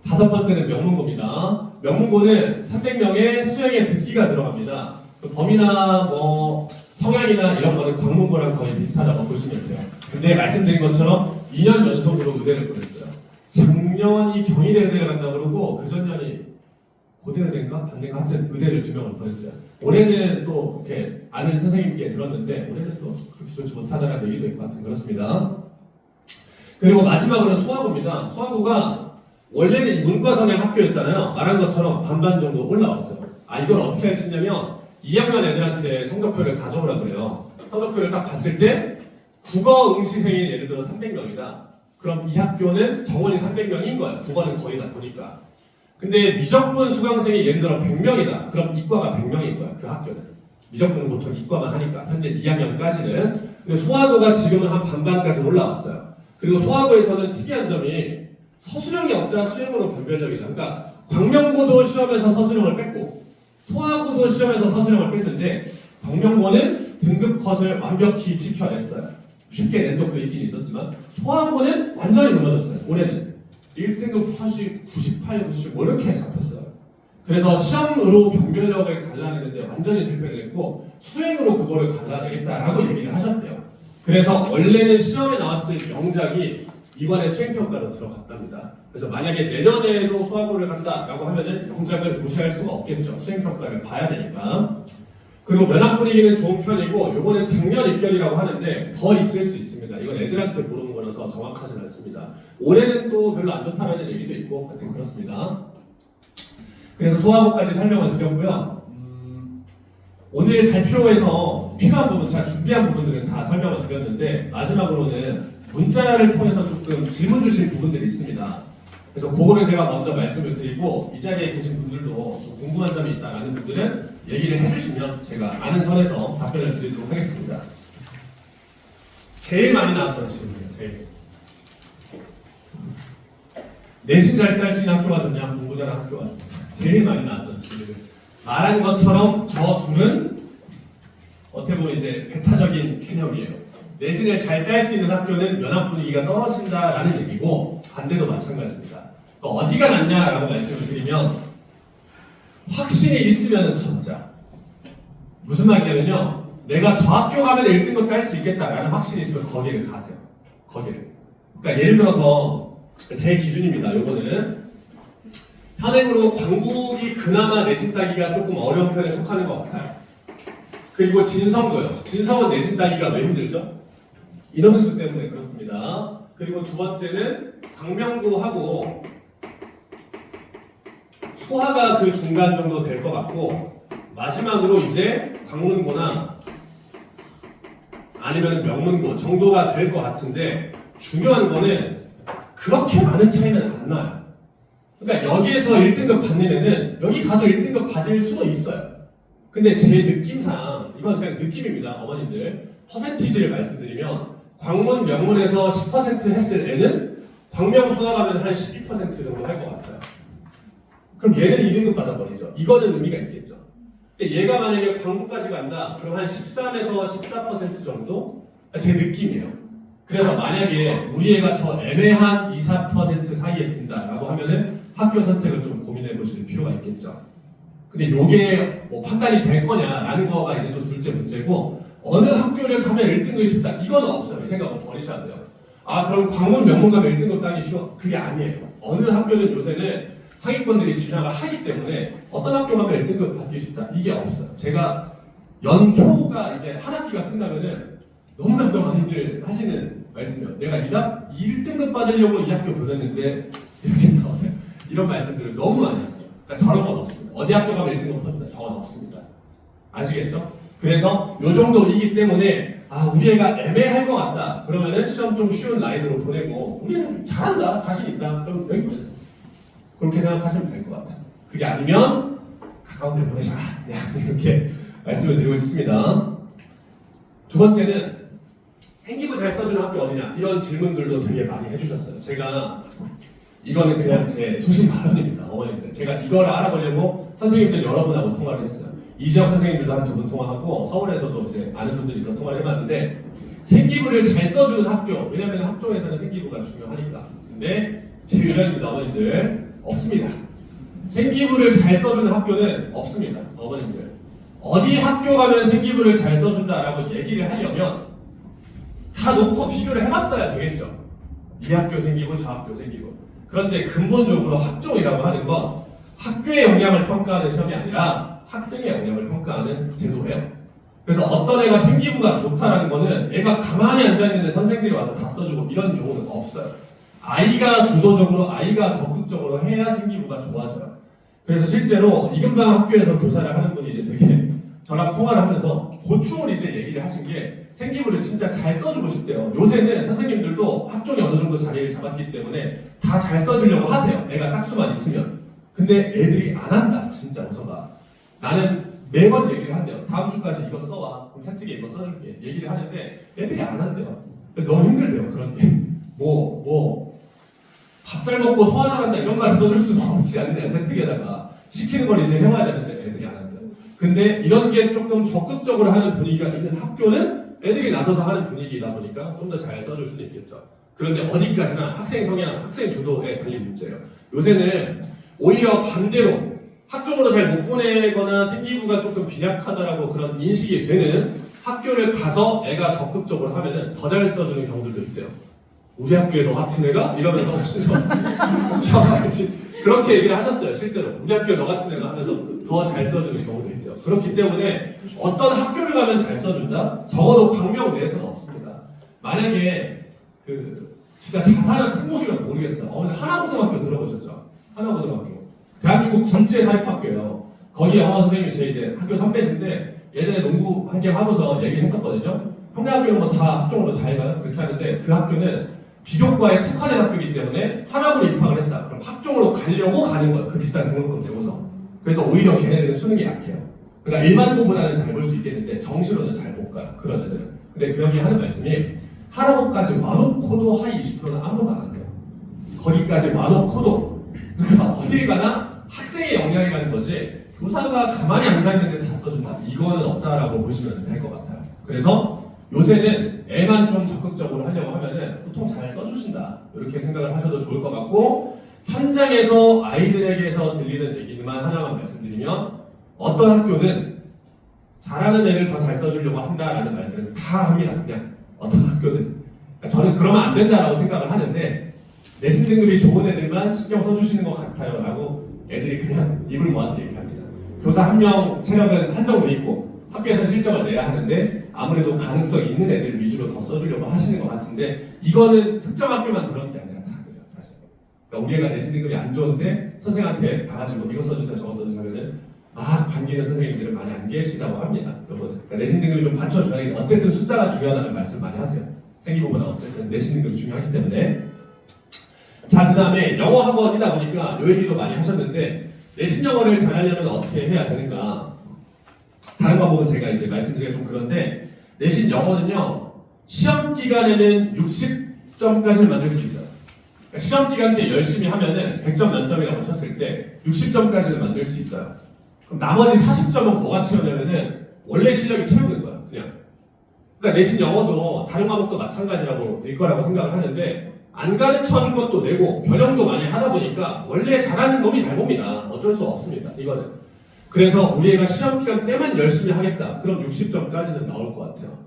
다섯 번째는 명문고입니다. 명문고는 300명의 수행에 듣기가 들어갑니다. 그 범위나 뭐 성향이나 이런 거는 광문고랑 거의 비슷하다고 보시면 돼요. 근데 말씀드린 것처럼 2년 연속으로 의대를 보냈어요. 작년이 경희대 의대를 간다고 그러고 그 전년이 고대 의대인가? 반대인가? 하여튼 의대를 2명을 보냈어요. 올해는 또 이렇게 아는 선생님께 들었는데 올해는 또 그렇게 좋지 못하다는 얘기도 있고 하여튼 그렇습니다. 그리고 마지막으로는 소아고입니다. 소아고가 원래는 문과 성향 학교였잖아요. 말한 것처럼 반반 정도 올라왔어요. 이걸 어떻게 할 수 있냐면 2학년 애들한테 성적표를 가져오라 그래요. 성적표를 딱 봤을 때 국어 응시생이 예를 들어 300명이다. 그럼 이 학교는 정원이 300명인 거야. 국어는 거의 다 보니까. 근데 미적분 수강생이 예를 들어 100명이다. 그럼 이과가 100명인 거야. 그 학교는. 미적분은 보통 이과만 하니까. 현재 2학년까지는. 근데 소아고가 지금은 한 반반까지 올라왔어요. 그리고 소아고에서는 특이한 점이 서술형이 없다. 수행으로 변별력이다. 그러니까 광명고도 시험에서 서술형을 뺐고 소아고도 시험에서 서술형을 뺐는데 광명고는 등급 컷을 완벽히 지켜냈어요. 쉽게 낸 적도 있긴 있었지만 소아고는 완전히 무너졌어요. 올해는 1등급 컷이 98, 90 뭐 이렇게 잡혔어요. 그래서 시험으로 변별력을 갈라내는데 완전히 실패를 했고 수행으로 그거를 갈라내겠다라고 얘기를 하셨대요. 그래서 원래는 시험에 나왔을 명작이 이번에 수행평가로 들어갔답니다. 그래서 만약에 내년에도 소아고를 간다라고 하면은 명작을 무시할 수가 없겠죠. 수행평가를 봐야 되니까. 그리고 면학 분위기는 좋은 편이고 요거는 작년 입결이라고 하는데 더 있을 수 있습니다. 이건 애들한테 물어본 거라서 정확하진 않습니다. 올해는 또 별로 안 좋다는 얘기도 있고 하여튼 그렇습니다. 그래서 소아고까지 설명을 드렸고요. 오늘 발표에서 필요한 부분, 제가 준비한 부분들은 다 설명을 드렸는데 마지막으로는 문자를 통해서 조금 질문 주신 부분들이 있습니다. 그래서 그거를 제가 먼저 말씀을 드리고 이 자리에 계신 분들도 좀 궁금한 점이 있다라는 분들은 얘기를 해주시면 제가 아는 선에서 답변을 드리도록 하겠습니다. 제일 많이 나왔던 질문이에요. 제일. 내신 잘 딸 수 있는 학교가 좋냐, 공부 잘하는 학교가 좋냐. 제일 많이 나왔던 질문을 말한 것처럼 저 둘은 어떻게 보면 이제 배타적인 개념이에요. 내신을 잘 딸 수 있는 학교는 면학 분위기가 떨어진다라는 얘기고 반대도 마찬가지입니다. 어디가 낫냐라고 말씀을 드리면 확신이 있으면 전자. 무슨 말이냐면요. 내가 저 학교 가면 1등급 딸 수 있겠다라는 확신이 있으면 거기를 가세요. 거기를. 그러니까 예를 들어서 제 기준입니다. 요거는 현행으로 광국이 그나마 내신 따기가 조금 어려운 편에 속하는 것 같아요. 그리고 진성도요. 진성은 내신 따기가 왜 힘들죠? 인원수 때문에 그렇습니다. 그리고 두 번째는 광명고하고 소하가 그 중간 정도 될 것 같고 마지막으로 이제 광문고나 아니면 명문고 정도가 될 것 같은데 중요한 거는 그렇게 많은 차이는 안 나요. 그러니까 여기에서 1등급 받는 애는 여기 가도 1등급 받을 수도 있어요. 근데 제 느낌상 이건 그냥 느낌입니다. 어머님들 퍼센티지를 말씀드리면 광문, 명문에서 10% 했을 애는 광명 수학하면 한 12% 정도 할 것 같아요. 그럼 얘는 2등급 받아버리죠. 이거는 의미가 있겠죠. 근데 얘가 만약에 광부까지 간다, 그럼 한 13에서 14% 정도? 제 느낌이에요. 그래서 만약에 우리 애가 저 애매한 2, 4% 사이에 든다라고 하면은 학교 선택을 좀 고민해 보실 필요가 있겠죠. 근데 요게 뭐 판단이 될 거냐라는 거가 이제 또 둘째 문제고 어느 학교를 가면 1등급이 쉽다. 이건 없어요. 이 생각은 버리셔야 돼요. 아, 그럼 광문 명문 가면 1등급 따기 쉬워? 그게 아니에요. 어느 학교는 요새는 상위권들이 진학을 하기 때문에 어떤 학교 가면 1등급 받기 쉽다. 이게 없어요. 제가 연초가 이제 한 학기가 끝나면은 너무나도 많이들 하시는 말씀이에요. 내가 1등급 받으려고 이 학교 보냈는데 이렇게 나와요. 이런 말씀들을 너무 많이 하세요. 그러니까 저런 건 없습니다. 어디 학교 가면 1등급 받는다. 저건 없습니다. 아시겠죠? 그래서 요 정도이기 때문에 아, 우리 애가 애매할 것 같다. 그러면은 시험 좀 쉬운 라인으로 보내고 우리 애는 잘한다. 자신 있다. 그럼 여기 보세요. 그렇게 생각하시면 될 것 같아요. 그게 아니면 가까운 데 보내셔라. 이렇게 말씀을 드리고 싶습니다. 두 번째는 생기부 잘 써주는 학교 어디냐? 이런 질문들도 되게 많이 해주셨어요. 제가 이거는 그냥 제 소신 발언입니다. 어머님들. 제가 이거를 알아보려고 선생님들 여러분하고 통화를 했어요. 이지역 선생님들도 한 두 분 통화하고 서울에서도 이제 아는 분들이 있어 통화를 해봤는데 생기부를 잘 써주는 학교. 왜냐면 학종에서는 생기부가 중요하니까. 근데 제 의견입니다. 어머님들. 없습니다. 생기부를 잘 써주는 학교는 없습니다. 어머님들. 어디 학교 가면 생기부를 잘 써준다라고 얘기를 하려면 다 놓고 비교를 해봤어야 되겠죠. 이 학교 생기부, 저 학교 생기부. 그런데 근본적으로 학종이라고 하는 건 학교의 역량을 평가하는 시험이 아니라 학생의 역량을 평가하는 제도예요. 그래서 어떤 애가 생기부가 좋다라는 거는 애가 가만히 앉아있는데 선생님들이 와서 다 써주고 이런 경우는 없어요. 아이가 주도적으로, 아이가 적극적으로 해야 생기부가 좋아져요. 그래서 실제로 이근방 학교에서 교사를 하는 분이 이제 되게 저랑 통화를 하면서 고충을 이제 얘기를 하신 게 생기부를 진짜 잘 써주고 싶대요. 요새는 선생님들도 학종이 어느 정도 자리를 잡았기 때문에 다 잘 써주려고 하세요. 애가 싹수만 있으면. 근데 애들이 안 한다. 진짜 웃어봐. 나는 매번 얘기를 한대요. 다음 주까지 이거 써와. 그럼 세특에 이거 써줄게. 얘기를 하는데 애들이 안 한대요. 그래서 너무 힘들대요. 그런 게. 밥 잘 먹고 소화 잘한다 이런 말 써줄 수가 없지 않느냐. 세특에다가. 시키는 걸 이제 해와야 되는데 애들이 안 한대요. 근데 이런 게 조금 적극적으로 하는 분위기가 있는 학교는 애들이 나서서 하는 분위기이다 보니까 좀 더 잘 써줄 수도 있겠죠. 그런데 어디까지나 학생 성향, 학생 주도에 달린 문제예요. 요새는 오히려 반대로 학종으로 잘 못 보내거나 생기부가 조금 빈약하다라고 그런 인식이 되는 학교를 가서 애가 적극적으로 하면은 더 잘 써주는 경우들도 있대요. 우리 학교에 너 같은 애가? 이러면서 훨씬 더 그렇게 얘기를 하셨어요. 실제로 우리 학교에 너 같은 애가 하면서 더 잘 써주는 경우도 있대요. 그렇기 때문에 어떤 학교를 가면 잘 써준다? 적어도 광명 내에서는 없습니다. 만약에 진짜 자살한 특목이면 모르겠어요. 근데 하나고등학교 들어보셨죠? 하나고등학교. 대한민국 둘째 사립학교예요. 거기 영어 선생님이 제 이제 학교 선배신데 예전에 농구 한 게임 하고서 얘기를 했었거든요. 형네학교는 뭐 다 학종으로 잘 가요? 그렇게 하는데 그 학교는 비교과에 특화된 학교이기 때문에 하나고로 입학을 했다. 그럼 학종으로 가려고 가는 거예요. 그 비싼 등록금 내고서. 그래서 오히려 걔네들은 수능이 약해요. 그러니까 일반 공부보다는 잘 볼 수 있겠는데 정시로는 잘 못 가요. 그런 애들은. 근데 그 형이 하는 말씀이 하나고까지 와놓고도 하위 20%는 아무도 안 한대요. 거기까지 와놓고도. 그러니까 어딜 가나 학생의 역량이라는 거지 교사가 가만히 앉아있는데 다 써준다. 이거는 없다라고 보시면 될 것 같아요. 그래서 요새는 애만 좀 적극적으로 하려고 하면은 보통 잘 써주신다. 이렇게 생각을 하셔도 좋을 것 같고 현장에서 아이들에게서 들리는 얘기만 하나만 말씀드리면 어떤 학교는 잘하는 애를 더 잘 써주려고 한다라는 말들은 다 합니다. 그냥 어떤 학교는 저는 그러면 안 된다라고 생각을 하는데 내신 등급이 좋은 애들만 신경 써주시는 것 같아요 라고 애들이 그냥 입을 모아서 얘기합니다. 교사 한 명 체력은 한정돼 있고 학교에서 실적을 내야 하는데 아무래도 가능성이 있는 애들 위주로 더 써주려고 하시는 것 같은데 이거는 특정 학교만 그런 게 아니라 다 그래요. 사실. 그러니까 우리 애가 내신 등급이 안 좋은데 선생한테 가가지고 이거 써주세요 저거 써주세요 하면은 막 반기는 선생님들은 많이 안 계시다고 합니다. 그러니까 내신 등급이 좀 받쳐줘야 어쨌든 숫자가 중요하다는 말씀 많이 하세요. 생기부보다 어쨌든 내신 등급이 중요하기 때문에. 자, 그 다음에 영어 학원이다 보니까 요 얘기도 많이 하셨는데 내신 영어를 잘하려면 어떻게 해야 되는가? 다른 과목은 제가 이제 말씀드리기가 좀 그런데 내신 영어는요 시험 기간에는 60점까지 만들 수 있어요. 그러니까 시험 기간 때 열심히 하면은 100점 만점이라고 쳤을 때 60점까지는 만들 수 있어요. 그럼 나머지 40점은 뭐가 채우냐면은 원래 실력이 채우는 거야, 그냥. 그러니까 내신 영어도 다른 과목도 마찬가지라고 일 거라고 생각을 하는데 안 가르쳐준 것도 내고 변형도 많이 하다 보니까 원래 잘하는 놈이 잘 봅니다. 어쩔 수 없습니다. 이거는. 그래서 우리 애가 시험 기간 때만 열심히 하겠다. 그럼 60점까지는 나올 것 같아요.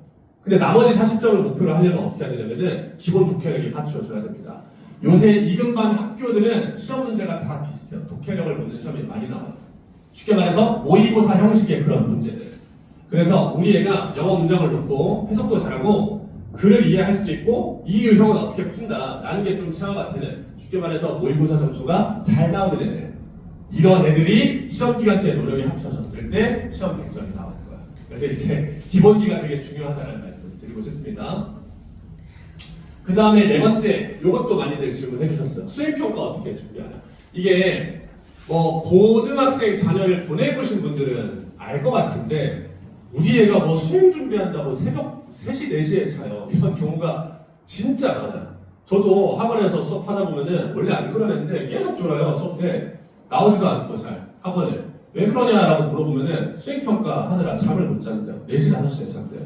근데 나머지 40점을 목표로 하려면 어떻게 해야 되냐면은 기본 독해력이 받쳐줘야 됩니다. 요새 이근반 학교들은 시험 문제가 다 비슷해요. 독해력을 보는 시험이 많이 나와요. 쉽게 말해서 모의고사 형식의 그런 문제들. 그래서 우리 애가 영어 문장을 놓고 해석도 잘하고 글을 이해할 수도 있고 이 의성은 어떻게 푼다라는 게 좀 체화가 되는, 쉽게 말해서 모의고사 점수가 잘 나오는 애들, 이런 애들이 시험 기간 때 노력이 합쳐졌을 때 시험 100점이 나오는 거야. 그래서 이제 기본기가 되게 중요하다는 말씀 드리고 싶습니다. 그 다음에 네 번째, 이것도 많이들 질문해 주셨어요. 수행평가 어떻게 준비하냐. 이게 뭐 고등학생 자녀를 보내보신 분들은 알 것 같은데 우리 애가 뭐 수행 준비한다고 새벽 3시, 4시에 자요. 이런 경우가 진짜 많아요. 저도 학원에서 수업하다 보면은 원래 안 그러는데 계속 졸아요. 수업에 나오지도 않고 잘 학원에. 왜 그러냐라고 물어보면은 수행평가 하느라 잠을 못 자는데요. 4시, 5시에 잔대요.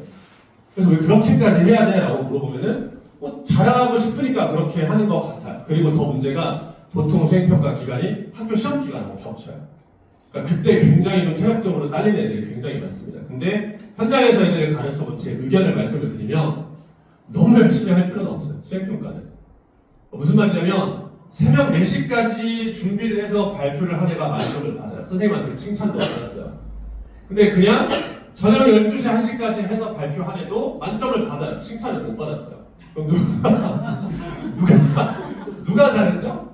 그래서 왜 그렇게까지 해야 돼? 라고 물어보면은 뭐 잘하고 싶으니까 그렇게 하는 것 같아요. 그리고 더 문제가 보통 수행평가 기간이 학교 시험 기간하고 겹쳐요. 그러니까 그때 굉장히 좀 체력적으로 딸리는 애들이 굉장히 많습니다. 근데 현장에서 애들을 가르쳐본 제 의견을 말씀을 드리면 너무 열심히 할 필요는 없어요. 수행평가는. 무슨 말이냐면 새벽 4시까지 준비를 해서 발표를 한 애가 만점을 받아요. 선생님한테 칭찬도 받았어요. 근데 그냥 저녁 12시, 1시까지 해서 발표한 애도 만점을 받아요. 칭찬을 못 받았어요. 그럼 누가 잘했죠?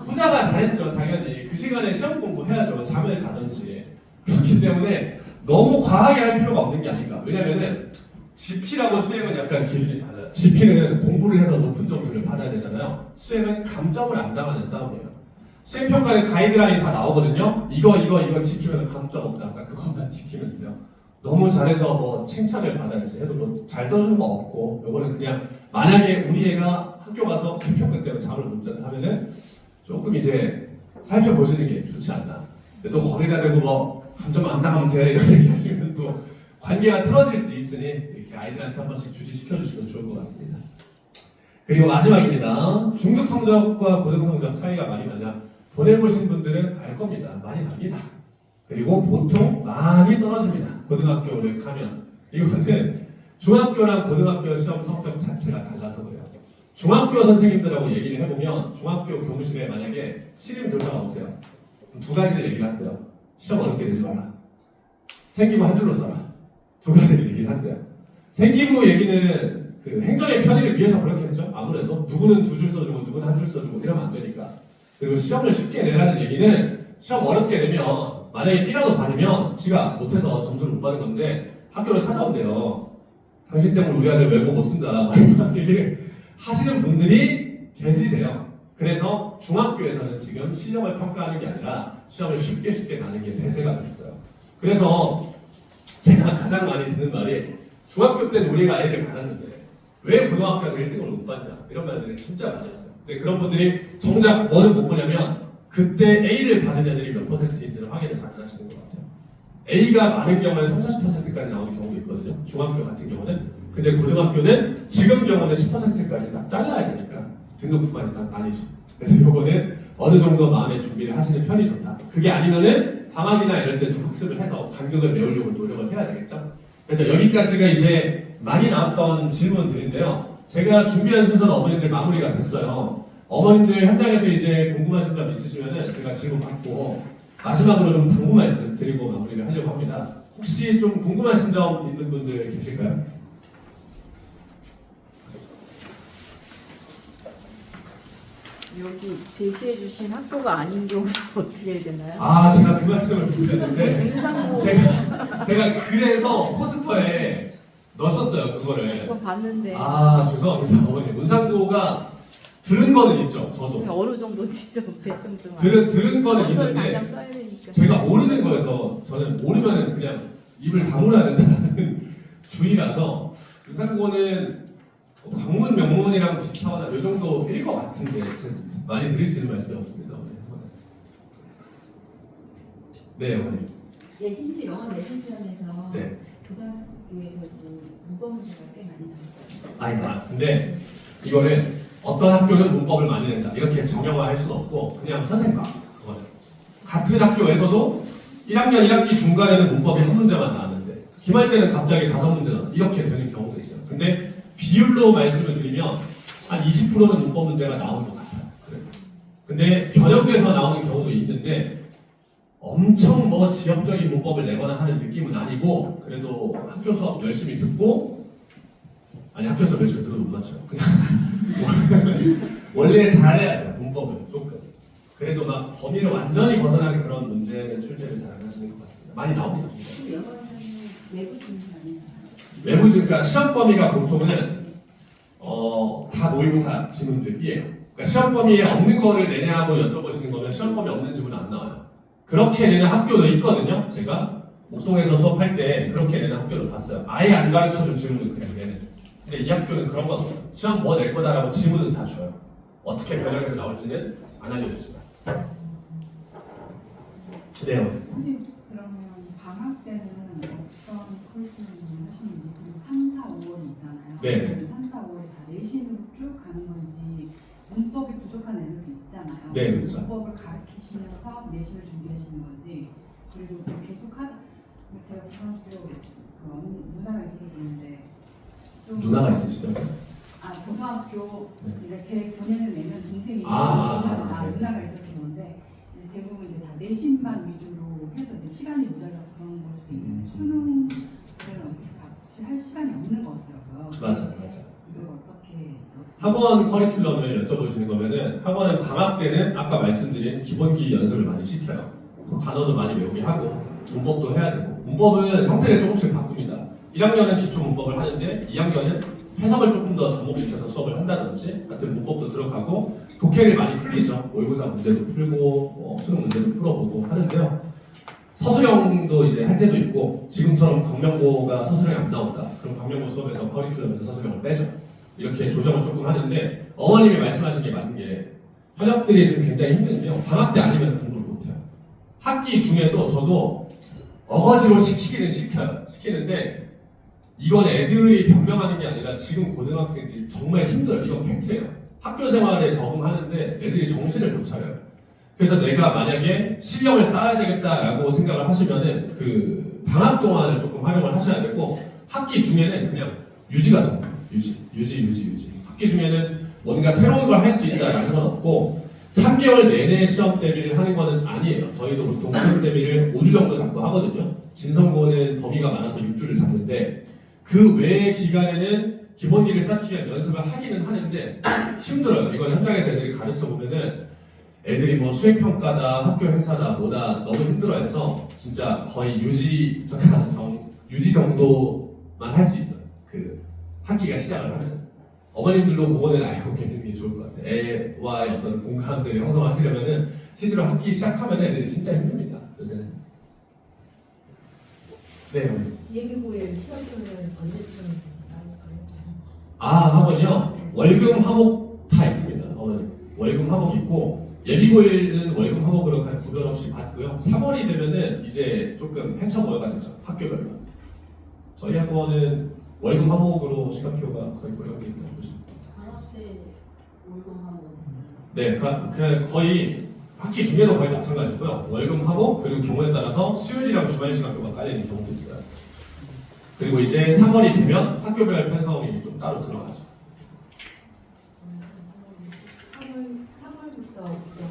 후자가 잘했죠. 당연히 그 시간에 시험 공부해야죠. 잠을 자든지. 그렇기 때문에 너무 과하게 할 필요가 없는 게 아닌가. 왜냐면은 GP라고 수행은 약간 기준이 달라요. GP는 공부를 해서 높은 점수를 받아야 되잖아요. 수행은 감점을 안 당하는 싸움이에요. 수행평가는 가이드라인이 다 나오거든요. 이거 지키면 감점 없다. 그러니까 그것만 지키면 돼요. 너무 잘해서 뭐 칭찬을 받아야지 해도 뭐 잘 써준 거 없고, 요거는 그냥 만약에 우리 애가 학교 가서 수행평가 때문에 잠을 못 잔다 하면은 조금 이제 살펴보시는 게 좋지 않나. 근데 또 거기다 대고 뭐 감점 안 당하면 돼 이런 얘기 하시면 또 관계가 틀어질 수 있으니 이렇게 아이들한테 한 번씩 주지시켜 주시면 좋을 것 같습니다. 그리고 마지막입니다. 중등 성적과 고등 성적 차이가 많이 나냐? 보내보신 분들은 알 겁니다. 많이 납니다. 그리고 보통 많이 떨어집니다. 고등학교를 가면. 이거는 중학교랑 고등학교 시험 성적 자체가 달라서 그래요. 중학교 선생님들하고 얘기를 해보면 중학교 교무실에 만약에 신임 교사가 오세요. 두 가지를 얘기를 한대요. 시험 어렵게 내지 마라. 생기부 한 줄로 써라. 두 가지를 얘기를 한대요. 생기부 얘기는 그 행정의 편의를 위해서 그렇겠죠. 아무래도 누구는 2줄 써주고 누구는 1줄 써주고 이러면 안 되니까. 그리고 시험을 쉽게 내라는 얘기는 시험 어렵게 내면 만약에 B라도 받으면 지가 못해서 점수를 못 받은 건데 학교를 찾아온대요. 당신 때문에 우리 아들 외고 못 쓴다. 이런 얘기를 하시는 분들이 계시대요. 그래서 중학교에서는 지금 실력을 평가하는 게 아니라 시험을 쉽게 나는 게 대세가 됐어요. 그래서 제가 가장 많이 듣는 말이 중학교 때는 우리가 애를 가르쳤는데 왜 고등학교에서 1등을 못 받냐 이런 말들이 진짜 많이 하세요. 근데 그런 분들이 정작 뭐는 못 보냐면 그때 A를 받은 애들이 몇 %인지는 확인을 잘 안 하시는 것 같아요. A가 많은 경우에는 30~40%까지 나오는 경우도 있거든요. 중학교 같은 경우는. 근데 고등학교는 지금 경우는 10%까지 딱 잘라야 되니까 등록 구간이 딱 나뉘죠. 그래서 요거는 어느 정도 마음의 준비를 하시는 편이 좋다. 그게 아니면은 방학이나 이럴 때 좀 학습을 해서 간격을 메우려고 노력을 해야 되겠죠. 그래서 여기까지가 이제 많이 나왔던 질문들인데요. 제가 준비한 순서는 어머님들 마무리가 됐어요. 어머님들 현장에서 이제 궁금하신 점 있으시면은 제가 질문 받고 마지막으로 좀 당부 말씀 드리고 마무리를 하려고 합니다. 혹시 좀 궁금하신 점 있는 분들 계실까요? 여기 제시해 주신 학교가 아닌 경우 어떻게 해야 되나요? 아, 제가 그 말씀을 드렸는데 은상고 제가 그래서 포스터에 넣었었어요, 그거를. 그거 봤는데 아, 죄송합니다, 어머님. 은상고가 들은 거는 있죠, 저도. 어느 정도 진짜 대충 좀 들은 거는 당장 있는데 써야 되니까. 제가 모르는 거여서 저는 모르면은 그냥 입을 다물어야 된다는 주의라서 은상고는 방문 명문이랑 비슷하거나 이 정도일 것 같은데 많이 드릴 수 있는 말씀이 없습니다. 네, 어머니. 내신시 영어 내신 시험에서 네. 고등학교에서도 문법 문제가 꽤 많이 나왔어요. 아니다. 근데 이거는 어떤 학교는 문법을 많이 낸다 이렇게 정형화할 수는 없고 그냥 선생과 그거는 같은 학교에서도 1학년 1학기 중간에는 문법이 한 문제만 나왔는데 기말 때는 갑자기 5문제 나와. 이렇게 되는 경우도 있어요. 근데 비율로 말씀을 드리면 한 20%는 문법 문제가 나오는 것 같아요. 그래요. 근데 변형돼서 나오는 경우도 있는데 엄청 뭐 지역적인 문법을 내거나 하는 느낌은 아니고 그래도 학교 수업 열심히 듣고 아니 학교 수업 열심히 들어도 못 맞춰요. 그냥 원래 잘해야 돼요. 문법은 조금. 그래도 막 범위를 완전히 벗어나는 그런 문제는 출제를 잘 안 하시는 것 같습니다. 많이 나옵니다. 그 영어는 외부 증명 아니에요? 외부 그러니까 시험 범위가 보통은 다 모의고사 지문들이에요. 그러니까 시험 범위에 없는 거를 내냐고 여쭤보시는 거면 시험 범위 없는 지문은 안 나와요. 그렇게 내는 학교도 있거든요. 제가 목동에서 수업할 때 그렇게 내는 학교를 봤어요. 아예 안 가르쳐준 지문을 그냥 내는. 근데 이 학교는 그런 건 없어요. 시험 뭐 낼 거다라고 지문은 다 줘요. 어떻게 변형해서 나올지는 안 알려주지만. 네. 선생님 그러면 방학 때는 어떤 커리큘럼을 하시는지 그리고 3, 4, 5월이 있잖아요. 네. 3, 4, 5월이 다 내신으로 쭉 가는 건지 문법이 부족한 애들도 있잖아요. 네, 그렇죠. 문법을 가르치시면서 내신을 준비하시는 건지 그리고 계속 하다 제가 고등학교 누나가 있어서 그러는데 좀 누나가 있으시죠? 고등학교 네. 그러니까 제 본인을 내면 동생이 네. 누나가 있어서 그런데 이제 대부분 이제 다 내신만 위주로 해서 이제 시간이 모자라서 그런 걸 수도 있는데 수능을 어떻게 같이 할 시간이 없는 것 같더라고요. 맞아요. 이걸 어떻게 학원 커리큘럼을 여쭤보시는 거면은 학원은 방학 때는 아까 말씀드린 기본기 연습을 많이 시켜요. 단어도 많이 외우게 하고 문법도 해야 되고 문법은 형태를 조금씩 바꿉니다. 1학년은 기초 문법을 하는데 2학년은 해석을 조금 더 접목시켜서 수업을 한다든지 같은 문법도 들어가고 독해를 많이 풀리죠. 모의고사 문제도 풀고 수능 문제도 풀어보고 하는데요. 서술형도 이제 할 때도 있고 지금처럼 광명고가 서술형이 안 나온다. 그럼 광명고 수업에서 커리큘럼에서 서술형을 빼죠. 이렇게 조정을 조금 하는데 어머님이 말씀하신 게 맞는 게 현역들이 지금 굉장히 힘든데요. 방학 때 아니면 공부를 못해요. 학기 중에도 저도 어거지로 시키기는 시키는데 이건 애들이 변명하는 게 아니라 지금 고등학생들이 정말 힘들어요. 이건 팩트예요. 학교 생활에 적응하는데 애들이 정신을 못 차려요. 그래서 내가 만약에 실력을 쌓아야 되겠다라고 생각을 하시면은 그 방학 동안을 조금 활용을 하셔야 되고 학기 중에는 그냥 유지가 정말 유지. 학기 중에는 뭔가 새로운 걸 할 수 있다라는 건 없고 3개월 내내 시험 대비를 하는 거는 아니에요. 저희도 보통 시험 대비를 5주 정도 잡고 하거든요. 진성고는 범위가 많아서 6주를 잡는데 그 외의 기간에는 기본기를 쌓기 위한 연습을 하기는 하는데 힘들어요. 이건 현장에서 애들이 가르쳐 보면은 애들이 뭐 수행평가다, 학교 행사다, 뭐다 너무 힘들어해서 진짜 거의 유지 정도만 할 수 있어요. 그 학기가 시작을 하면 어머님들도 그거는 알고 계시는 게 좋을 것 같아요. 애와의 어떤 공감들을 형성하시려면은 실제로 학기 시작하면 애들이 진짜 힘듭니다. 요새는. 네, 어머님. 예비고일 시험표는 언제쯤 나올까요? 학원이요? 월금 화목 다 있습니다. 월금 화목 있고 예비고일은 월금 화목으로 구별 없이 받고요. 3월이 되면은 이제 조금 해쳐 모여가 되죠. 학교별로. 저희 학원은 월금 화목으로 시간표가 거의 고정돼 있다고 보시면 됩니다. 방학 때 월급하고 네, 그냥 거의 학기 중에도 거의 마찬가지고요. 월금 화목 그리고 경우에 따라서 수요일이랑 주말 시간표가 깔리는 경우도 있어요. 그리고 이제 3월이 되면 학교별 편성이 좀 따로 들어가죠. 3월부터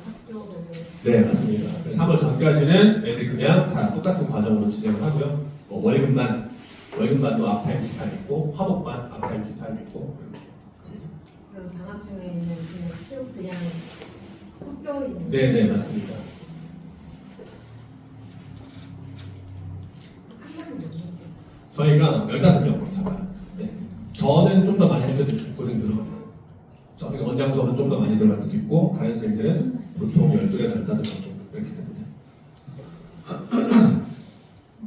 학교별로 네, 맞습니다. 3월 전까지는 애들 그냥 다 똑같은 과정으로 진행을 하고요. 월급반도 앞타임, 뒷타임 있고 화목반 앞타임, 뒷타임 있고 그럼 방학 중에는 그냥 쭉 그냥 섞여 있는 네, 맞습니다. 한 달은 몇 년? 저희가 15명 잡아요. 네. 저는 좀 더 많이 할 때도 있거든 들어가요. 저희가 원장 수업은 좀 더 많이 들어갈 때도 있고 다른 선생님들은 보통 12에서 15명 정도 이렇게 됩니다.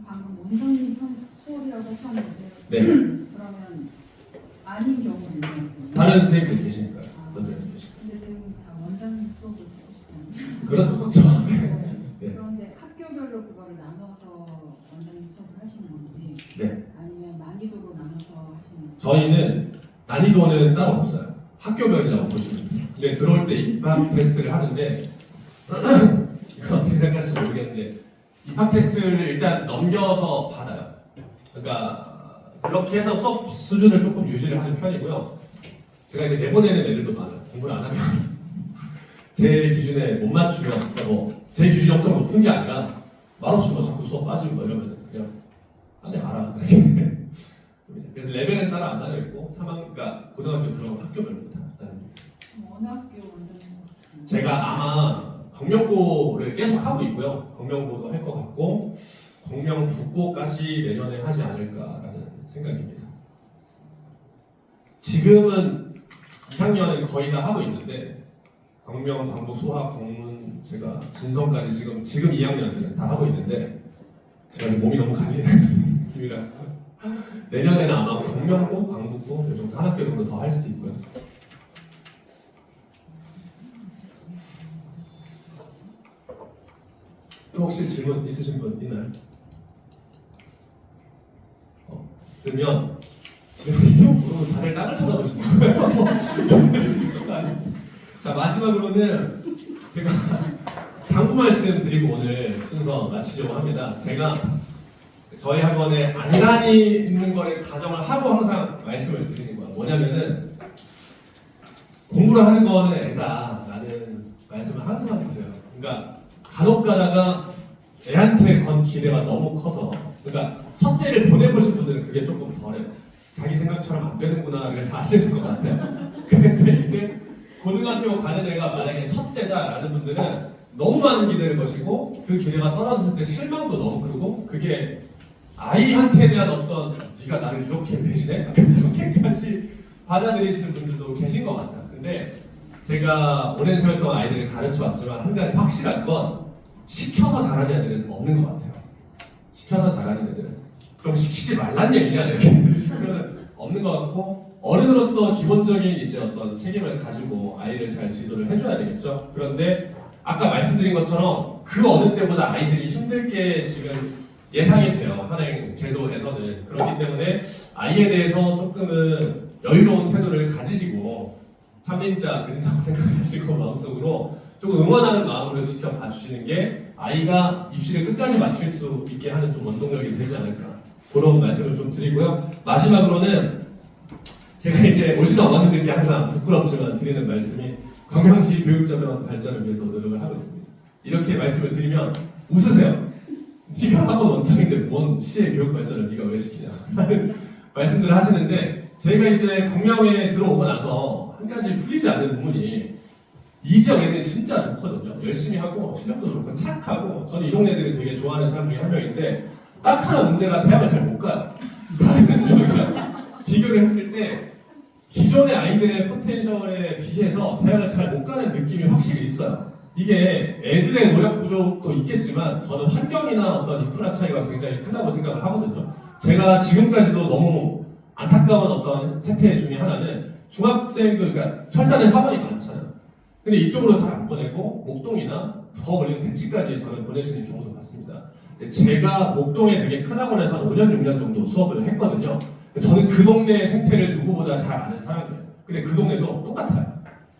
방금 원장님 수업이라고 하셨는데 네. 그러면 아닌 경우는 다른 선생님들 계시니까요. 원장님 계시니까. 근데 지금 다 원장님 수업을 듣고 싶다는 그렇죠. 네. 그런데 학교별로 그거를 나눠서 원장님 수업을 하시는 건지 네. 아니면 난이도로 나눠서 하시는 건지 저희는 난이도는 따로 없어요. 학교별이라고 보시면 돼요. 근데 들어올 때 입학 테스트를 하는데 이거 어떻게 생각하실지 모르겠는데 입학 테스트를 일단 넘겨서 받아요. 그러니까 그렇게 해서 수업 수준을 조금 유지를 하는 편이고요. 제가 이제 내보내는 애들도 많아요. 공부를 안 하면 제 기준에 못 맞추면, 그러니까 뭐 제 기준이 엄청 높은 게 아니라 말없이 뭐 자꾸 수업 빠지고 뭐 이러면 그냥 한 대 가라. 그래서 레벨은 따라 안 나눠 있고 그러니까 고등학교 들어가면 학교별로다. 어느 학교 원장님? 제가 아마 광명고를 계속 하고 있고요. 광명고도 할 것 같고 광명북고까지 내년에 하지 않을까라는 생각입니다. 지금은 2학년은 거의 다 하고 있는데 광명, 광복, 소학, 광문, 제가 진성까지 지금 2학년들은 다 하고 있는데 제가 몸이 너무 갈리는 느낌이라 내년에는 아마 광명고, 광북고 이 정도 한 학교 정도 더 할 수도 있고요. 또 혹시 질문 있으신 분 있나요? 없으면 이쪽으로 다들 땅을 쳐다보시는 거예요. 자, 마지막으로는 제가 당부 말씀 드리고 오늘 순서 마치려고 합니다. 제가 저희 학원에 안 다니는 거를 가정을 하고 항상 말씀을 드리는 거예요. 뭐냐면은 공부를 하는 거는 애다라는 말씀을 항상 드려요. 그러니까 간혹 가다가 애한테 건 기대가 너무 커서, 그러니까 첫째를 보내보신 분들은 그게 조금 덜해요. 자기 생각처럼 안 되는구나를 아시는 것 같아요. 근데 이제 고등학교 가는 애가 만약에 첫째다라는 분들은 너무 많은 기대를 거시고 그 기대가 떨어졌을 때 실망도 너무 크고, 그게 아이한테 대한 어떤 네가 나를 이렇게 배신해? 이렇게까지 받아들이시는 분들도 계신 것 같아요. 근데 제가 오랜 세월 동안 아이들을 가르쳐왔지만 한 가지 확실한 건 시켜서 잘하는 애들은 없는 것 같아요. 시켜서 잘하는 애들은. 그럼 시키지 말란 얘기냐 이렇게 그러면 없는 것 같고, 어른으로서 기본적인 이제 어떤 책임을 가지고 아이를 잘 지도를 해줘야 되겠죠. 그런데 아까 말씀드린 것처럼 그 어느 때보다 아이들이 힘들 게 지금 예상이 돼요. 현행 제도에서는. 그렇기 때문에 아이에 대해서 조금은 여유로운 태도를 가지시고 삼림자 그린다고 생각하시고 마음속으로 조금 응원하는 마음으로 지켜봐 주시는 게 아이가 입시를 끝까지 마칠 수 있게 하는 좀 원동력이 되지 않을까, 그런 말씀을 좀 드리고요. 마지막으로는 제가 이제 오시는 어머님들께 항상 부끄럽지만 드리는 말씀이 광명시 교육자변 발전을 위해서 노력을 하고 있습니다. 이렇게 말씀을 드리면 웃으세요. 네가 학원 원장인데 뭔 시의 교육 발전을 네가 왜 시키냐 라는 말씀들을 하시는데, 제가 이제 광명에 들어오고 나서 한 가지 풀리지 않는 부분이, 이 지역 애들이 진짜 좋거든요. 열심히 하고 실력도 좋고 착하고, 저는 이 동네 애들이 되게 좋아하는 사람 중에 한 명인데 딱 하나 문제가 대학을 잘 못 가요. 다른 지역이랑 비교를 했을 때 기존의 아이들의 포텐셜에 비해서 대학을 잘 못 가는 느낌이 확실히 있어요. 이게 애들의 노력 부족도 있겠지만 저는 환경이나 어떤 인프라 차이가 굉장히 크다고 생각을 하거든요. 제가 지금까지도 너무 안타까운 어떤 세태 중에 하나는 중학생들, 그러니까 철사는 학원이 많잖아요. 근데 이쪽으로 잘 안 보내고 목동이나 더 멀리 대치까지 저는 보내시는 경우도 봤습니다. 근데 제가 목동에 되게 큰 학원에서 한 5년, 6년 정도 수업을 했거든요. 저는 그 동네의 생태를 누구보다 잘 아는 사람이에요. 근데 그 동네도 똑같아요.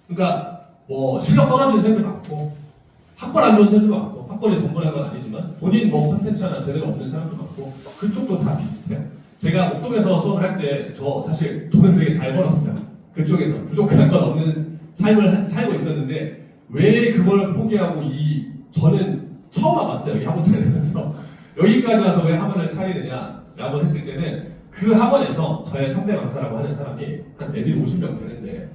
그러니까 뭐 실력 떨어지는 쌤들 많고 학벌 안 좋은 쌤들 많고, 학벌이 전부라는 건 아니지만 본인 뭐 컨텐츠 하나 제대로 없는 사람도 많고, 그쪽도 다 비슷해요. 제가 목동에서 수업을 할 때 저 사실 돈은 되게 잘 벌었어요. 그쪽에서 부족한 건 없는 삶을 살고 있었는데 왜 그걸 포기하고 저는 처음 와봤어요. 여기 학원 차리면서 여기까지 와서 왜 학원을 차리느냐라고 했을 때는, 그 학원에서 저의 선배 강사라고 하는 사람이 한 애들이 50명 되는데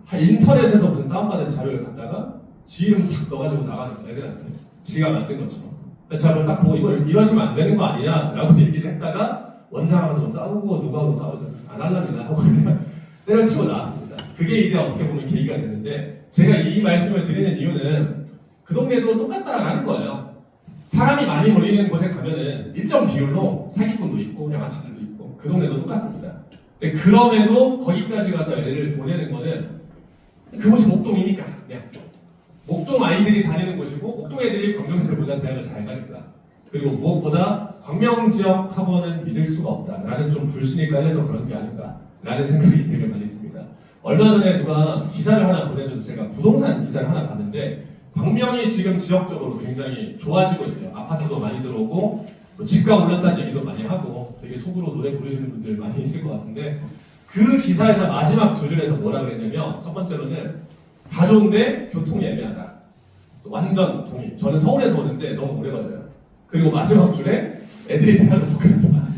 한 인터넷에서 무슨 다운받은 자료를 갖다가 지 이름 싹 넣어가지고 나가는 거야, 애들한테. 지가 만든 것처럼. 제가 그걸 딱 보고 이걸 이러시면 안 되는 거 아니냐 라고 얘기를 했다가 원장하고도 싸우고 누구하고도 싸우잖아요. 안 할랍니다 하고 그냥 때려치고 나왔습니다. 그게 이제 어떻게 보면 계기가 됐는데, 제가 이 말씀을 드리는 이유는 그 동네도 똑같다라는 거예요. 사람이 많이 몰리는 곳에 가면은 일정 비율로 사기꾼도 있고 양아치들도 있고 그 동네도 똑같습니다. 근데 그럼에도 거기까지 가서 애를 보내는 거는 그곳이 목동이니까 그냥 목동 아이들이 다니는 곳이고, 목동 애들이 광명 애들보다 대학을 잘 가니까, 그리고 무엇보다 광명 지역 학원은 믿을 수가 없다라는 좀 불신이 깔려서 그런 게 아닌가라는 생각이 되게 많이 듭니다. 얼마 전에 누가 기사를 하나 보내줘서 제가 부동산 기사를 하나 봤는데 광명이 지금 지역적으로 굉장히 좋아지고 있대요. 아파트도 많이 들어오고 뭐 집가 올랐다는 얘기도 많이 하고 되게 속으로 노래 부르시는 분들 많이 있을 것 같은데 그 기사에서 마지막 두 줄에서 뭐라 그랬냐면 첫 번째로는 다 좋은데 교통이 애매하다. 완전 동의. 저는 서울에서 오는데 너무 오래 걸려요. 그리고 마지막 줄에 애들이 대학을 못 간다.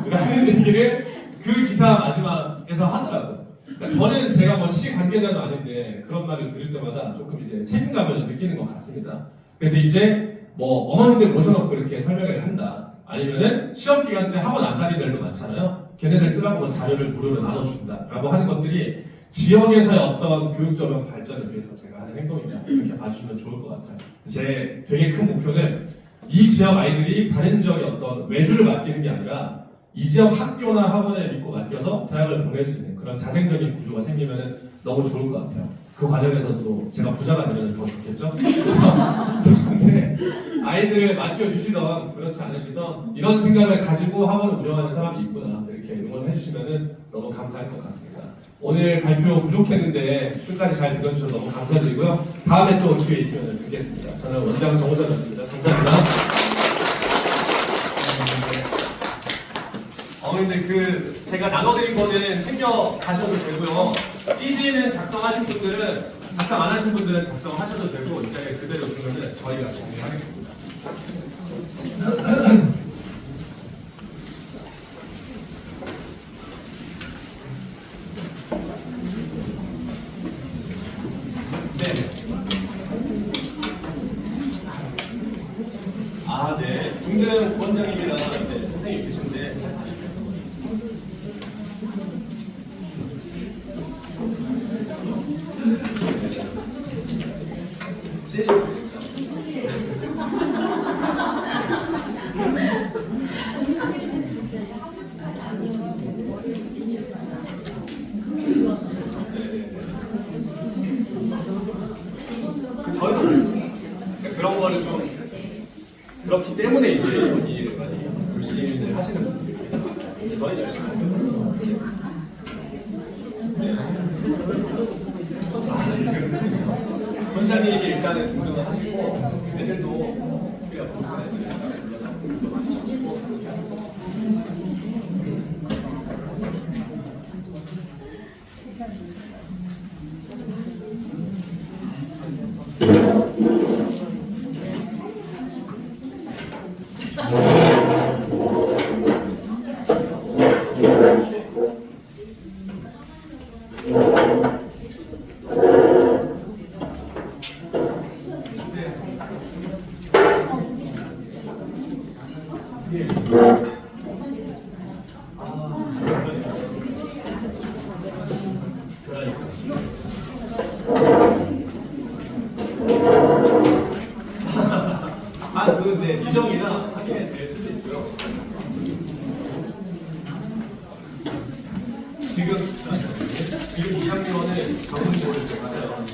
라는 얘기를 그 기사 마지막에서 하더라고요. 그러니까 저는 제가 뭐 시 관계자도 아닌데 그런 말을 들을 때마다 조금 이제 책임감을 느끼는 것 같습니다. 그래서 이제 뭐 어머님들 모셔놓고 이렇게 설명회를 한다. 아니면은 시험 기간 때 학원 안 다니는 애들도 많잖아요. 걔네들 쓰라고 뭐 자료를 무료로 나눠준다라고 하는 것들이 지역에서의 어떤 교육적인 발전을 위해서 제가 하는 행동이냐 이렇게 봐주시면 좋을 것 같아요. 제 되게 큰 목표는 이 지역 아이들이 다른 지역의 어떤 외주를 맡기는 게 아니라 이 지역 학교나 학원에 믿고 맡겨서 대학을 보낼 수 있는 그런 자생적인 구조가 생기면 너무 좋을 것 같아요. 그 과정에서도 제가 부자가 되면 더 좋겠죠? 그래서 저한테 아이들을 맡겨주시던 그렇지 않으시던 이런 생각을 가지고 학원을 운영하는 사람이 있구나 이렇게 응원해 주시면 너무 감사할 것 같습니다. 오늘 발표 부족했는데 끝까지 잘 들어주셔서 너무 감사드리고요. 다음에 또 기회 있으면 뵙겠습니다. 저는 원장 정호정이었습니다. 감사합니다. 근데 제가 나눠드린 거는 챙겨 가셔도 되고요. 띠지는 작성하신 분들은 작성 안 하신 분들은 작성하셔도 되고 이 자리에 그대로 두면은 저희가 정리하겠습니다. 네. 아, 네. 중등 원장님이랑 이제 선생님이 계신데. 저희는 그런 거를 좀 그렇기 때문에 이제 이런 일을 많이 불신을 하시는 분들이 저희 열심히 하는 원장님에게 일단은 중등을 하시고 애들도 우리가 부산에서 네, 이정이나 확인이 될 수도 있고요. 지금 2학년은 전문고를 들어가요.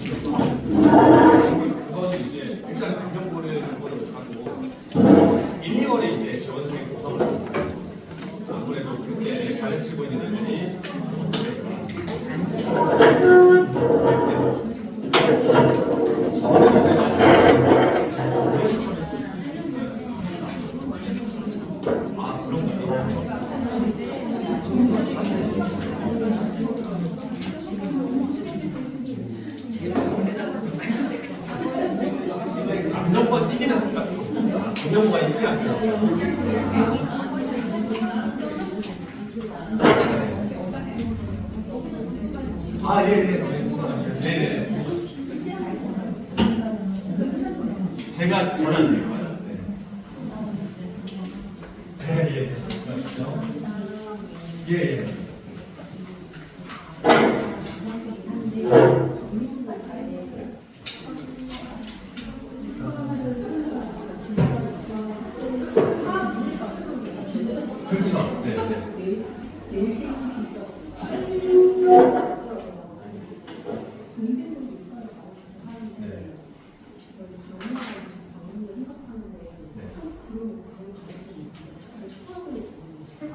그거는 이제 일단 강정고를 하고 1, 2월에 이제 지원생 구성을 하고 아무래도 그때 가르치고 있는 애들이 무조건 이기는 생각. 공명과 이기지 않습니다. 아, 예, 예. 네네. 제가 전화드릴 거예요. 네, 예. 예, 예. 그렇죠. 네, 네.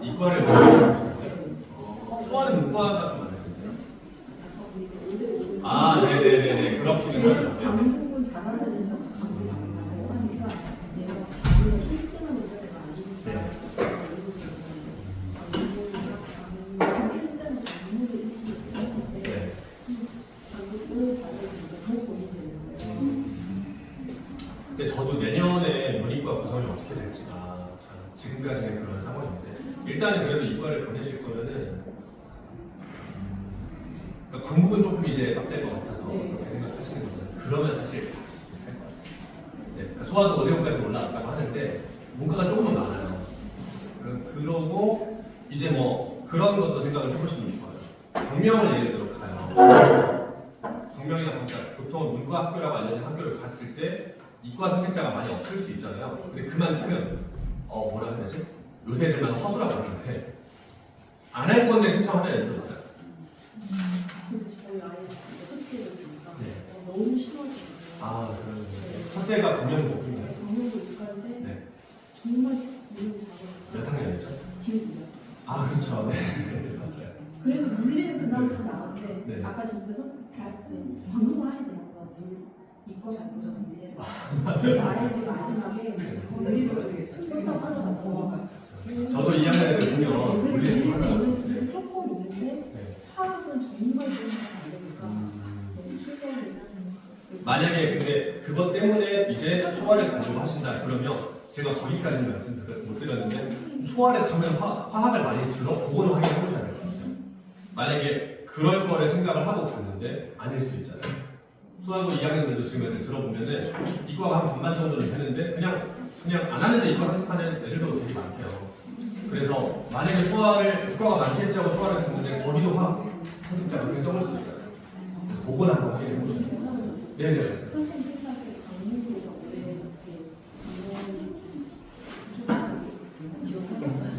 이과를 소아는 문과가 좀 많아요. 아, 네네네. 그렇기는 하죠. 일단은 그래도 이과를 보내실 거면은 그러니까 공부는 조금 이제 빡셀 것 같아서 그렇게 생각하시는 거잖아요. 그러면 사실 할 거예요. 네, 그러니까 소아도 5대문까지 올라갔다고 하는데 문과가 조금은 많아요. 그러고 이제 뭐 그런 것도 생각을 해보시면 좋아요. 광명을 예를 들어 가요. 광명이나 그러니까 보통 문과 학교라고 알려진 학교를 갔을 때 이과 선택자가 많이 없을 수 있잖아요. 근데 그만큼 뭐라 해야 되지? 요새 들만 허술하고 그러는데 안 할 건데 신청하는 애들도 있어요. 저희 아이 첫째를 보니까 네. 너무 싫어하죠. 아, 그런 첫째가 광명이거든요. 방송도 못가는데 네. 정말 너무 잘하고 몇 학년이죠? 지금요. 아, 그렇죠. 네. 맞아요. 그래도 물리는 그나마 나왔는데 네. 아까 진짜 방송을 하시더라고요. 이과 장점인데 제 아이들이 마지막에 물리를 썼다고 하더라고요. 저도 2학년 때 보면 물리를 좀 하더라고요. 그래도 네. 조금 있는데 네. 화학은 정말 안 되니까 너무 실망이 만약에 근데 그것 때문에 이제 소화를 가지고 하신다 그러면 제가 거기까지는 말씀 못 드렸는데 소화를 가면 화학을 많이 그거는 확인해 보셔야 될 것 같아요. 만약에 그럴 거를 생각을 하고 갔는데 아닐 수도 있잖아요. 소아고 2학년들도 지금 애들 들어보면은 이과가 한 반반 정도는 되는데 그냥 안 하는데 이과 선택하는 애들도 되게 많대요. 그래서 만약에 소아를 이과가 많겠지 하고 소아를 듣는데 거기도 화학 선택자가 굉장히 적을 수도 있잖아요. 그거는 한번 확인해 보셔야 돼요. 네네. 선생님 생각에 강릉도가 올해 이렇게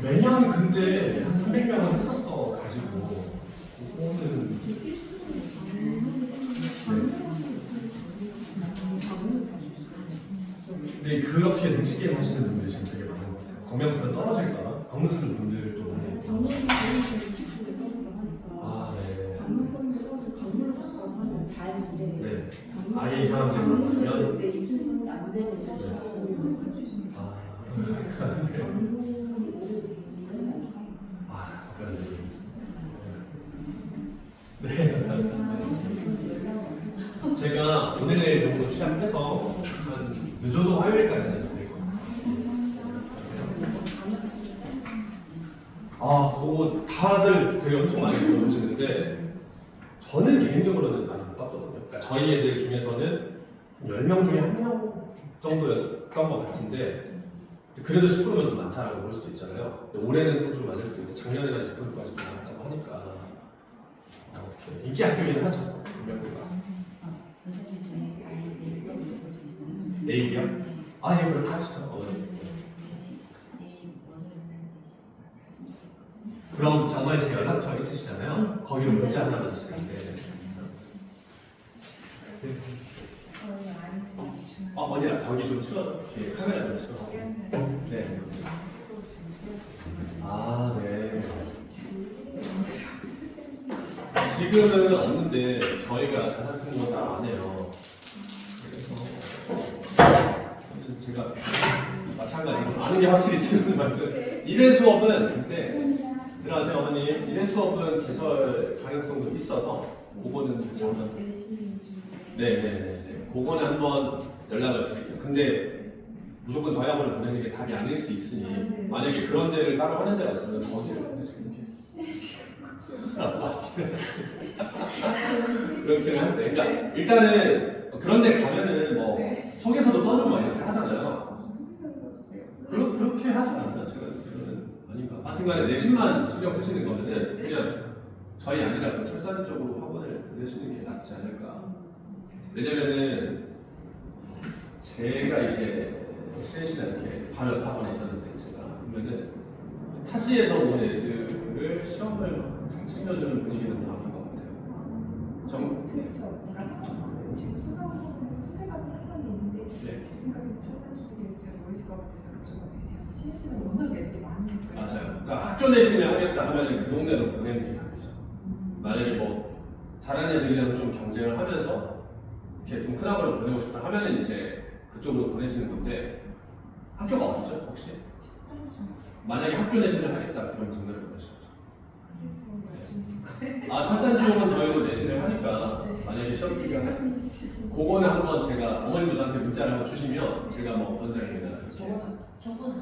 매년 근데 한 300명은 했었어 가지고 그거는 네 그렇게 눈치 게임 하시는 분들이 지금 되게 많은 것 같아요. 검명수가 떨어질까봐 검문수는 분들도 많이 강릉이 있고. 아, 네. 강릉선도 강릉 사건 하면 다행인데 네. 아예 이 사람들이 그러면 이제 이순신도 안 되는 네, 감사합니다. 제가 오늘 내일 정도 취합해서 한 늦어도 화요일까지는 될 거예요. 그거 다들 되게 엄청 많이 물어보시는데 저는 개인적으로는 많이 못 봤거든요. 그러니까 저희 애들 중에서는 10명 중에 1명 정도였던 것 같은데 그래도 10%면 좀 많다라고 볼 수도 있잖아요. 근데 올해는 또 좀 많을 수도 있고 작년에는 10%까지 많았다고 하니까 이렇게 인기 학교이긴 하죠. 명구가. 선생님 저희 아이 내일이요? 예, 그렇게 하시죠. 내일 월요일날 그럼 정말 제 연락처 있으시잖아요. 거기로 문자 하나만 주세요. 네. 어디야? 저기 좀 치워줘. 이렇게 카메라 좀 치워줘. 네. 네. 지금은 없는데 저희가 자산 등록을 따로 안 해요. 그래서 제가 마찬가지로 아는 게 확실히 있으면 말씀. 일회 수업은 근데 들어가세요 어머님. 일회 수업은 개설 가능성도 있어서 그거는 잠깐. 네네네. 그거는 한번 연락을 드릴게요. 근데 무조건 저희 학원을 보내는 게 답이 아닐 수 있으니 만약에 그런 데를 따로 하는 데가 있으면 거기를 보내시는 게 그렇기는 한데 그러니까 일단은 그런 데 가면은 뭐 속에서도 써주고 막 이렇게 하잖아요. 그렇게 하지 않나 제가 듣기로는 아닌가. 하여튼간에 내신만 신경 쓰시는 거면은 그냥 저희 아니라 또 철산 쪽으로 학원을 보내시는 게 낫지 않을까. 왜냐면은 제가 이제 CNC나 이렇게 발열 학원에 있었는데 제가 보면은 타지에서 온 애들을 시험을 막 챙겨주는 분위기는 또 아닌 것 같아요. 그렇죠. 지금 소방학원에서 소개받은 학원이 있는데 제 생각에는 철산쪽에 대해서 잘 모르실 것 같아서 그쪽은 지금 CNC는 워낙 애들이 많으니까. 맞아요. 그러니까 학교 내신을 하겠다 하면은 그 동네로 보내는 게 답이죠. 만약에 뭐 잘하는 애들이랑 좀 경쟁을 하면서 이렇게 좀 큰 학원을 보내고 싶다 하면은 이제 그쪽으로 보내시는 건데 학교가 어디죠 혹시? 만약에 학교 내신을 하겠다 그런 동네를 보내시죠. 철산중은 저희도 내신을 하니까 만약에 시험 기간에 그거는 한번 제가 어머님도 저한테 문자를 한번 주시면 제가 뭐 원장님이나 이렇게 적어놨어. 저기 적어놨어.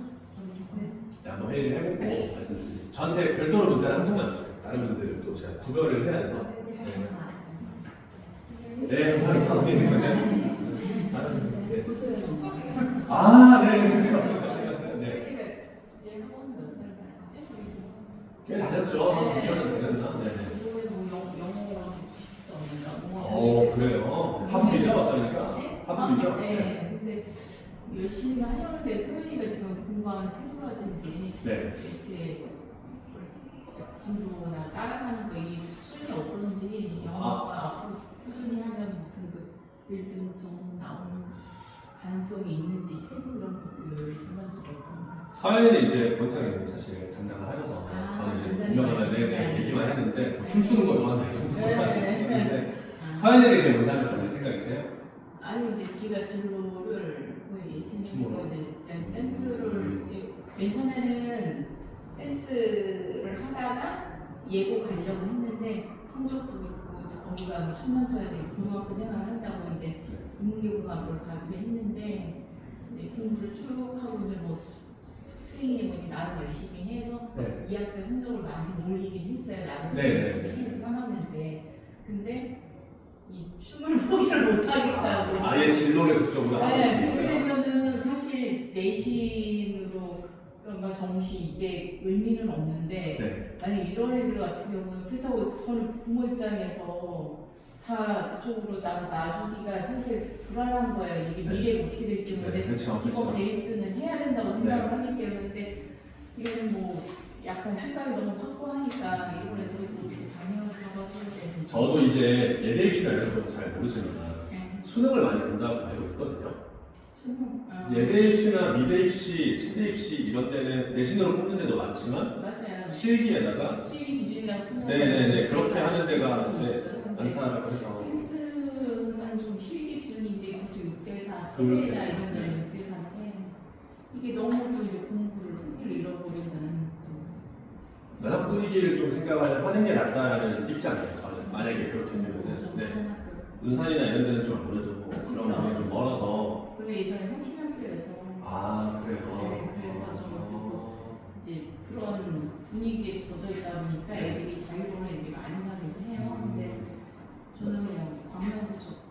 한번 회의를 해보고 말씀드리겠습니다. 저한테 별도로 문자를 한 통만 주세요. 다른 분들도 제가 구별을 해야 해서. 네, 감사합니다. 어떻게 된 거죠? 아, 네. 네. 이제 학원 몇달 다녔지? 꽤 다녔죠. 2년은 되셨나? 네. 그래요. 합이죠, 맞으니까. 합이죠. 네. 근데 열심히 하려는데 소연이가 지금 공부하는 태도라든지 네. 이렇게 진도나 따라가는 거 이 수준이 어떤지 영어가 앞으로 꾸준히 하면 등급 1등 좀 나오는 가능성이 있는지 태도 이런 것들 전반적으로 어떤가. 사연이는 이제 본장님이 사실 담당을 하셔서 저는 이제 분명하면 얘기만 했는데 뭐 춤추는 거 좋아한다 정도는 사연이는 이제 뭔 사연을 생각이세요? 아니 이제 지가 진로를 거의 예신으로 이제 그냥 댄스를 맨 처음에는 댄스를 하다가 예고 가려고 했는데 성적도 그렇고 이제 거기가 춤만 춰야 되고 고등학교 생활을 한다고 이제 국문고등학교를 가기로 했는데 이제 공부를 쭉 하고 이제 뭐 스윙이 뭐니 나름 열심히 해서 네. 2학기 때 성적을 많이 올리긴 했어요. 나름 네, 열심히 네, 네. 해서 3학년 때. 근데 이 춤을 포기를 못 하겠다고. 아예 진로를 그쪽으로 하고 네, 싶은 거예요? 왜냐면은 사실 내신으로 그런 거 정시 이게 의미는 없는데 네. 만약 이런 애들 같은 경우는 그렇다고 저는 부모 입장에서 다 그쪽으로 놔주기가 사실 불안한 거예요. 이게 네. 미래가 어떻게 될지 모르는데 네, 그렇죠, 이거 그렇죠. 베이스는 해야 된다고 생각을 하기 때문에 근데 이거는 뭐 약간 생각이 너무 확고하니까 이런 애들도 어떻게 방향을 잡아줘야 되는지. 저도 이제 예대 입시나 이런 건 잘 모르지만 네. 수능을 많이 본다고 알고 있거든요. 수능. 예대 입시나 미대 입시, 체대 입시 이런 데는 내신으로 뽑는 데도 많지만 맞아요. 실기에다가 실기 기준이랑 수능. 네네네 그렇게 하는 데가 많다라고 해서 펜스는 좀 실기 기준인데 그것도 6대4, 그렇겠죠. 체대나 이런 데는 6대4인데 이게 너무 또 이제 공부를 흥미를 잃어버리면 또 면학 분위기를 좀 생각을 하는 게 낫다라는 입장이에요. 저는 만약에 그렇게 좀 되면은 네. 편하고. 은산이나 이런 데는 좀 아무래도 뭐 그런 그쵸. 부분이 좀 멀어서 근데 예전에 혁신학교에서 아 그래요. 네, 그래서 좀 이제 그런 분위기에 젖어 있다 보니까 네. 애들이 자유 보는 애들이 많이 가기도 해요. 근데 저는 그냥 광명구 쪽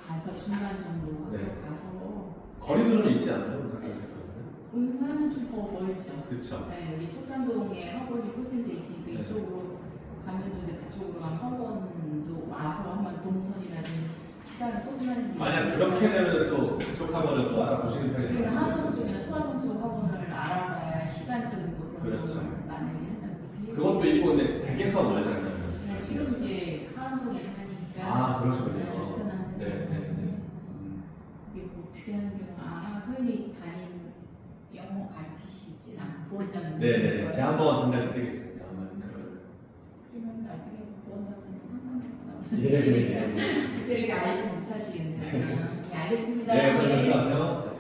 가서 중간 정도 네. 가서 거리도 좀 있지 않나요? 은산은 좀 더 멀죠. 그렇죠. 네, 여기 책산동에 학원이 포진돼 있으니까 네. 이쪽으로 가면 좋은데 그쪽으로 가면 학원도 와서 하면 동선이라든지 시간 소진하는 게 만약 있으니까 그렇게 되면 또 그쪽 학원을 또 알아보시는 편이 그러니까 되죠. 하동 쪽이나 소아정수 학원을 알아봐야 시간적인 거 그렇죠. 만약에 한다고 그렇게 그것도 있고 근데 댁에서 멀잖아요. 네, 지금 이제 하동에 사니까 아 그러시군요. 편한 네네네. 이게 뭐 어떻게 하는 게 소연이 담임 영어 가르치시지 않고 부원장님 네네. 제가 한번 전달드리겠습니다. 그러면 나중에 부원장님 상관없는 예. 이렇게 알지 못하시겠네요. 네, 알겠습니다. 네, 저희 네. 들어가세요.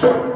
네.